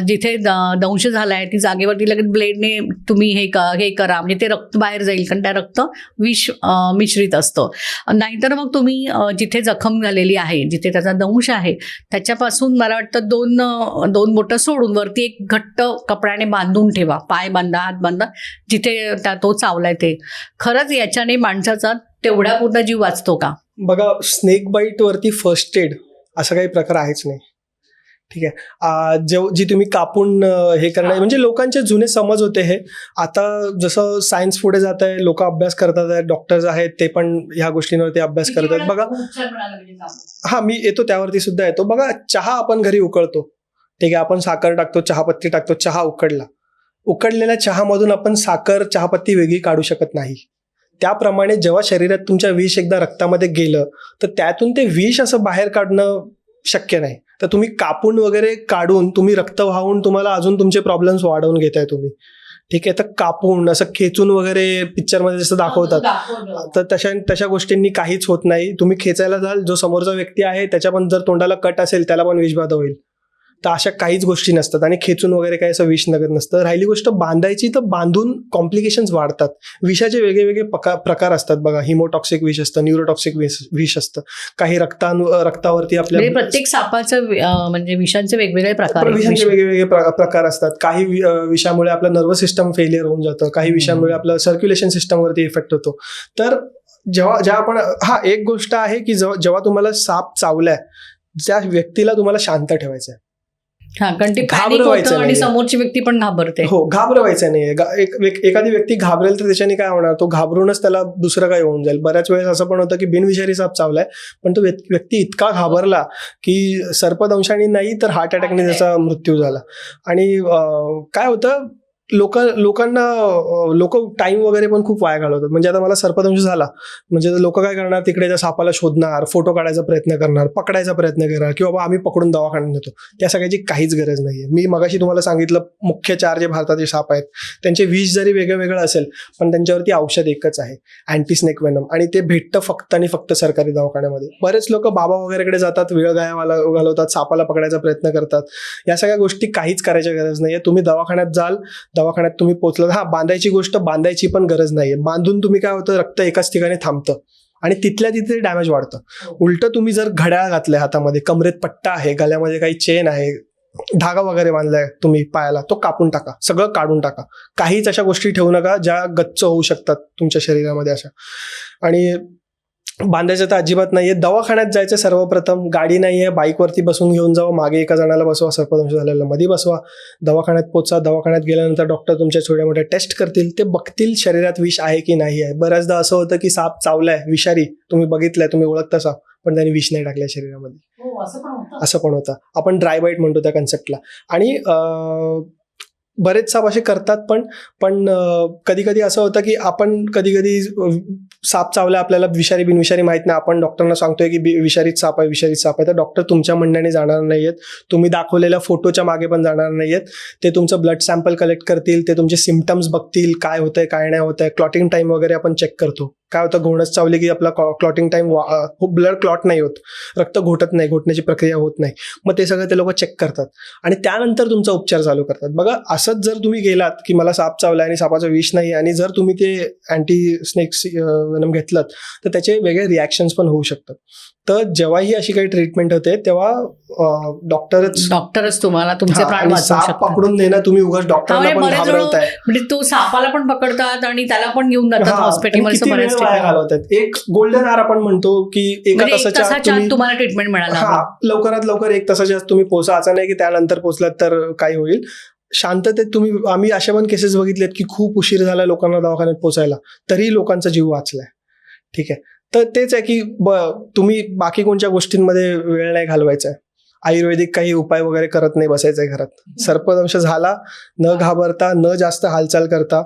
जिथे दंश झाला आहे ती जागेवरती लगेच ब्लेडने तुम्ही हे करा म्हणजे ते रक्त बाहेर जाईल, कारण त्या रक्त विष मिश्रित असतं. नाहीतर मग तुम्ही जिथे जखम झालेली आहे, जिथे त्याचा दंश आहे त्याच्यापासून मला वाटतं दोन बोटं सोडून वरती एक घट्ट कपड्याने बांधून ठेवा. पाय बांधा, हात बांधा, जिथे तो चावलाय ते. खरंच याच्याने माणसाचा तेवढा पुरता जीव वाचतो का?
बघा, स्नेक बाईट वरती फर्स्ट एड असा काही प्रकार आहेच नाही. ठीक आहे, जी तुम्ही कापून हे करणार म्हणजे लोकांचे जुने समज होते हे. आता जसं सायन्स पुढे जात आहे, लोक अभ्यास करतात आहेत, डॉक्टर्स आहेत ते पण ह्या गोष्टींवरती अभ्यास करतात. बघा, हा मी येतो त्यावरती सुद्धा येतो. बघा, चहा आपण घरी उकळतो, ठीक आहे, आपण साखर टाकतो, चहापत्ती टाकतो, चहा उकडला. उकडलेल्या चहामधून आपण साखर, चहापत्ती वेगळी काढू शकत नाही. त्याप्रमाणे जेव्हा शरीरात तुमच्या विष एकदा रक्तामध्ये गेलं तर त्यातून ते विष असं बाहेर काढणं शक्य नाही. तर तुम्ही कापून वगैरे काढून तुम्ही रक्त वाहून तुम्हाला अजून तुमचे प्रॉब्लेम्स वाढवून घेताय तुम्ही. ठीक आहे, तर कापून असं खेचून वगैरे पिक्चरमध्ये जसं दाखवतात तर तशा गोष्टींनी काहीच होत नाही. तुम्ही खेचायला जाल, जो समोरचा व्यक्ती आहे त्याच्या पण जर तोंडाला कट असेल त्याला पण विषबाधा होईल. तर अशा काहीच गोष्टी नसतात आणि खेचून वगैरे काही असं विष नगत नसतं. राहिली गोष्ट बांधायची, तर बांधून कॉम्प्लिकेशन्स वाढतात. विषाचे वेगळे प्रकार असतात. बघा, हिमोटॉक्सिक विष असतं, न्यूरोटॉक्सिक विष असतं, काही रक्तावरती आपल्या
प्रत्येक सापाचं म्हणजे विषांचे वेगवेगळे
प्रकार असतात. काही विषामुळे आपलं नर्वस सिस्टम फेलियर होऊन जातं, काही विषांमुळे आपलं सर्क्युलेशन सिस्टमवरती इफेक्ट होतो. तर जेव्हा आपण एक गोष्ट आहे की जेव्हा तुम्हाला साप चावलाय त्या व्यक्तीला तुम्हाला शांत ठेवायचं आहे.
घाबरवायचं आणि समोरची व्यक्ती पण घाबरते.
हो, घाबरवायचं नाही. एखादी व्यक्ती घाबरेल तर त्याच्याने काय होणार, तो घाबरूनच त्याला दुसरं काय होऊन जाईल. बऱ्याच वेळेस असं पण होतं की बिनविषारी साप चावलाय पण तो व्यक्ती इतका घाबरला की सर्पदंशाने नाही तर हार्ट अटॅकने त्याचा मृत्यू झाला. आणि काय होतं, लोक टाइम वगैरे पण खूप वाया घालवतात. म्हणजे आता मला सर्पदंश झाला म्हणजे लोक काय करणार, तिकडे त्या सापाला शोधणार, फोटो काढायचा प्रयत्न करणार, पकडायचा प्रयत्न करणार की बाबा आम्ही पकडून दवाखान्यात नेतो. त्या सगळ्याची काहीच गरज नाहीये. मी मगाशी तुम्हाला सांगितलं मुख्य 4 जे भारताचे साप आहेत त्यांचे विष जरी वेगळं असेल पण त्यांच्यावरती औषध एकच आहे, अँटी स्नेक वेनम, आणि ते भेटतं फक्त आणि फक्त सरकारी दवाखान्यामध्ये. बरेच लोक बाबा वगैरेकडे जातात, वेळ घालवतात, सापाला पकडायचा प्रयत्न करतात. या सगळ्या गोष्टी काहीच करायची गरज नाहीये. तुम्ही दवाखान्यात जाल, दवाखान्यात तुम्ही पोहोचला, बांधायची गोष्ट बांधायची पण गरज नाहीये. बांधून तुम्ही काय होतं, रक्त एकाच ठिकाणी थांबतं आणि तिथल्या तिथे डॅमेज वाढतं. उलट तुम्ही जर घड्याळ घातलंय हातामध्ये, कमरेत पट्टा आहे, गळ्यामध्ये काही चेन आहे, धागा वगैरे बांधलाय तुम्ही पायाला, तो कापून टाका, सगळं काढून टाका. काहीच अशा गोष्टी ठेवू नका ज्या गच्च होऊ शकतात तुमच्या शरीरामध्ये अशा. आणि बांधायचं तर अजिबात नाहीये. दवाखान्यात जायचं सर्वप्रथम, गाडी नाहीये, बाईकवरती बसून घेऊन जावं, मागे एका जणाला बसवा, सर्पदंश झालेला मध्ये बसवा, दवाखान्यात पोचा. दवाखान्यात गेल्यानंतर डॉक्टर तुमच्या छोट्या मोठ्या टेस्ट करतील, ते बघतील शरीरात विष आहे की नाही आहे. बऱ्याचदा असं होतं की साप चावलाय, विषारी, तुम्ही बघितलाय, तुम्ही ओळखता साप, पण त्यांनी विष नाही टाकल्या शरीरामध्ये. असं पण होतं. आपण ड्राय बाईट म्हणतो त्या कन्सेप्टला. आणि बरेच साप असे करतात पण कधी कधी असं होतं की आपण कधी कधी साप चावला, आपल्याला विषारी बिनविषारी माहित नाही, आपण डॉक्टरना सांगतोय की विषारीत साप आहे, तर डॉक्टर तुमच्या म्हणण्याने जाणार नाहीयेत, तुम्ही दाखवलेल्या फोटोच्या मागे पण जाणार नाहीयेत. ते तुमचं ब्लड सॅम्पल कलेक्ट करतील, ते तुमचे सिम्पटम्स बघतील, काय होतंय काय नाही होतंय. क्लॉटिंग टाइम वगैरे आपण चेक करतो. काय होतं, घोणच चावली की आपला क्लॉटिंग टाइम, ब्लड क्लॉट नाही होत, रक्त घोटत नाही, घोटण्याची प्रक्रिया होत नाही. मग ते सगळं ते लोक चेक करतात आणि त्यानंतर तुमचा उपचार चालू करतात. बघा, असंच जर तुम्ही गेलात की मला साप चावला आणि सापाचं विष नाही, आणि जर तुम्ही ते अँटी स्नेक्स वेनम घेतलं, तर त्याचे वेगळे रिॲक्शन्स पण होऊ शकतात. तर जेव्हाही अशी काही ट्रीटमेंट होते तेव्हा डॉक्टरच
तुम्हाला तुमचे प्राण वाचवू
साप
शकतात.
पकडून देणं, तुम्ही उगाच डॉक्टरला पण घाबरवताय.
म्हणजे तो सापाला पण पकडतात आणि त्याला पण घेऊन जातात हॉस्पिटलमध्ये
घालवतात. एक गोल्डन आवर आपण म्हणतो की एका तासाच्या
तुम्हाला ट्रीटमेंट मिळाला,
लवकरात लवकर 1 तासाच्या तुम्ही पोचा. असं नाही की त्यानंतर पोचलात तर काय होईल. शांततेत तुम्ही, आम्ही अशा पण केसेस बघितलेत की खूप उशीर झाला लोकांना दवाखान्यात पोचायला, तरी लोकांचा जीव वाचलाय. ठीक आहे, तर तेच आहे की तुम्ही बाकी कोणत्या गोष्टींमध्ये वेळ नाही घालवायचा आहे. आयुर्वेदिक काही उपाय वगैरे करत नाही बसायचंय घरात. सर्पदंश झाला, न घाबरता, न जास्त हालचाल करता,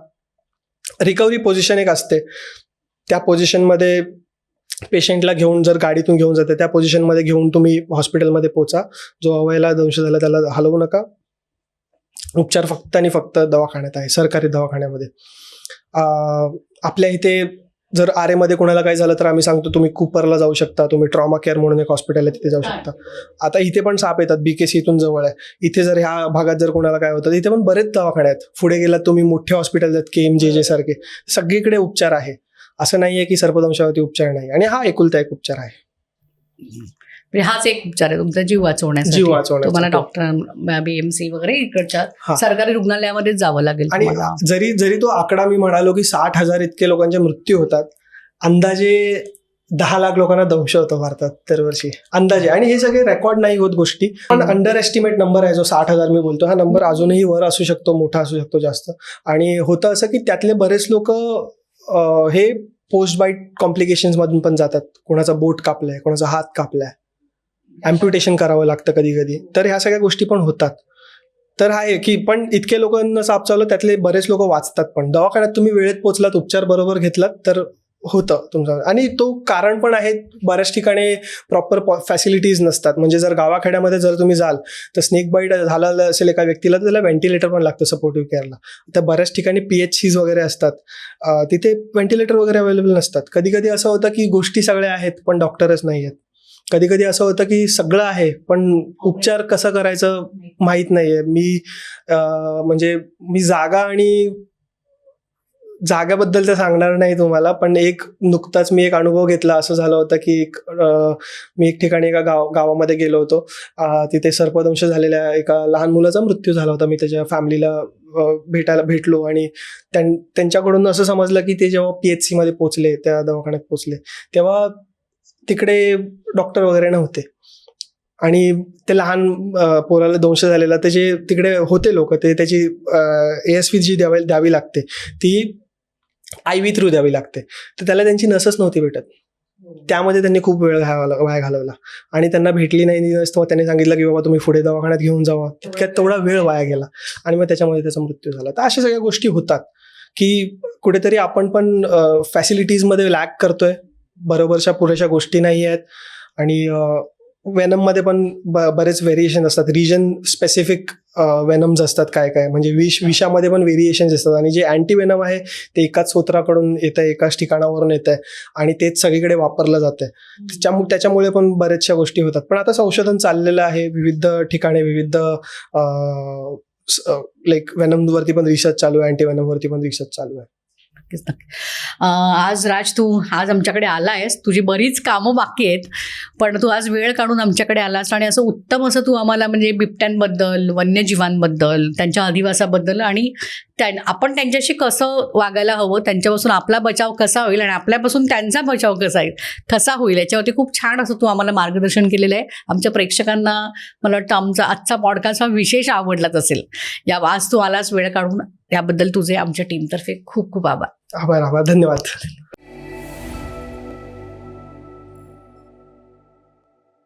रिकव्हरी पोझिशन एक असते, त्या पोझिशनमध्ये पेशंटला घेऊन, जर गाडीतून घेऊन जाते त्या पोझिशनमध्ये घेऊन तुम्ही हॉस्पिटलमध्ये पोचा. जो अवयला दंश झाला त्याला हलवू नका. उपचार फक्त आणि फक्त दवाखान्यात आहे, सरकारी दवाखान्यामध्ये. आपल्या इथे जर आरेमध्ये कोणाला काय झालं तर आम्ही सांगतो तुम्ही कुपरला जाऊ शकता, तुम्ही ट्रॉमा केअर म्हणून एक हॉस्पिटल आहे तिथे जाऊ शकता. आता इथे पण साप येतात, BKC इथून जवळ आहे. इथे जर ह्या भागात जर कोणाला काय होतं, इथे पण बरेच दवाखाने आहेत. पुढे गेलात तुम्ही मोठे हॉस्पिटल आहेत, KMJJ सारखे, सगळीकडे उपचार आहे. असं नाहीये की सर्पदंशावरती उपचार नाही. आणि हा एकुलता एक उपचार आहे.
हाच एक उपचार आहे तुमचा जीव वाचवण्यासाठी. तुम्हाला डॉक्टर BMC वगैरे इकडच्या सरकारी रुग्णालयामध्ये जावं लागेल.
आणि जरी तो आकडा मी म्हणालो की 60,000 इतके लोकांचे मृत्यू होतात, अंदाजे 10 लाख लोकांना दंश होतो भारतात दरवर्षी अंदाजे. आणि हे सगळे रेकॉर्ड नाही होत गोष्टी, पण अंडर एस्टिमेट नंबर आहे जो 60,000 मी बोलतो. हा नंबर अजूनही वर असू शकतो, मोठा असू शकतो, जास्त. आणि होतं असं की त्यातले बरेच लोक हे पोस्ट बाईट कॉम्प्लिकेशन्स मधून पण जातात. कोणाचा बोट कापलाय, कोणाचा हात कापलाय, अँप्युटेशन करावं लागतं कधी कधी. तर ह्या सगळ्या गोष्टी पण होतात. तर हा आहे की पण इतके लोकांना साप चावलं, त्यातले बरेच लोक वाचतात. पण दवाखान्यात तुम्ही वेळेत पोहोचलात, उपचार बरोबर घेतलात तर होतं तुमचं. आणि तो कारण पण आहे, बऱ्याच ठिकाणी प्रॉपर फॅसिलिटीज नसतात. म्हणजे जर गावाखेड्यामध्ये जर तुम्ही जाल तर स्नेक बाईट झालेलं असेल एका व्यक्तीला, तर त्याला व्हेंटिलेटर पण लागतं सपोर्टिव्ह केअरला. तर बऱ्याच ठिकाणी PHCs वगैरे असतात, तिथे व्हेंटिलेटर वगैरे अवेलेबल नसतात. कधी कधी असं होतं की गोष्टी सगळ्या आहेत पण डॉक्टरच नाही आहेत. कधी कधी असं होतं की सगळं आहे पण उपचार कसं करायचं माहीत नाहीये. म्हणजे मी जागाबद्दल तर सांगणार नाही तुम्हाला, पण नुकताच मी एक अनुभव घेतला. असं झालं होतं की मी एक ठिकाणी एका गावामध्ये गेलो होतो. तिथे सर्पदंश झालेल्या एका लहान मुलाचा मृत्यू झाला होता. मी त्याच्या फॅमिलीला भेटलो आणि त्यांच्याकडून असं समजलं की ते जेव्हा PHC मध्ये पोचले, त्या दवाखान्यात पोचले, तेव्हा तिकडे डॉक्टर वगैरे नव्हते. आणि ते लहान पोराला दंश झालेला, त्याचे तिकडे होते लोक, ते त्याची ASV जी द्यावी लागते ती IV थ्रू द्यावी लागते. तर त्याला त्यांची नसच नव्हती भेटत. त्यामध्ये त्यांनी खूप वेळ वाया घालवला आणि त्यांना भेटली नाही. तेव्हा त्यांनी सांगितलं की बाबा तुम्ही पुढे दवाखान्यात घेऊन जावा. तितक्यात तेवढा वेळ वाया गेला आणि मग त्याच्यामध्ये त्याचा मृत्यू झाला. तर अशा सगळ्या गोष्टी होतात की कुठेतरी आपण पण फॅसिलिटीजमध्ये लॅक करतोय, बरोबरच्या पुरेशा गोष्टी नाही आहेत. आणि वेनममध्ये पण बरेच व्हेरिएशन असतात, रिजन स्पेसिफिक वेनम्स असतात. काय म्हणजे विषामध्ये पण व्हेरिएशन्स असतात. आणि जे अँटी वेनम आहे ते एकाच स्रोताकडून येत आहे, एकाच ठिकाणावरून येत आहे आणि तेच सगळीकडे वापरलं जात आहे. त्याच्यामुळे पण बऱ्याचशा गोष्टी होतात. पण आता संशोधन चाललेलं आहे विविध ठिकाणी, विविध लाईक वेनमवरती पण रिसर्च चालू आहे, अँटी वेनमवरती पण रिसर्च चालू आहे.
आज राज तू आज आमच्याकडे आला आहेस, तुझी बरीच कामं बाकी आहेत, पण तू आज वेळ काढून आमच्याकडे आलास आणि असं उत्तम असं तू आम्हाला म्हणजे बिबट्यांबद्दल, वन्यजीवांबद्दल, त्यांच्या अधिवासाबद्दल आणि आपण त्यांच्याशी कसं वागायला हवं, त्यांच्यापासून आपला बचाव कसा होईल आणि आपल्यापासून त्यांचा बचाव कसा होईल याच्यावरती खूप छान असं तू आम्हाला मार्गदर्शन केलेलं आहे. आमच्या प्रेक्षकांना मला वाटतं आमचा आजचा पॉडकास्ट हा विशेष आवडलाच असेल. आज तू आलास वेळ काढून, याबद्दल तुझे आमच्या टीमतर्फे खूप खूप आभार.
आभार धन्यवाद.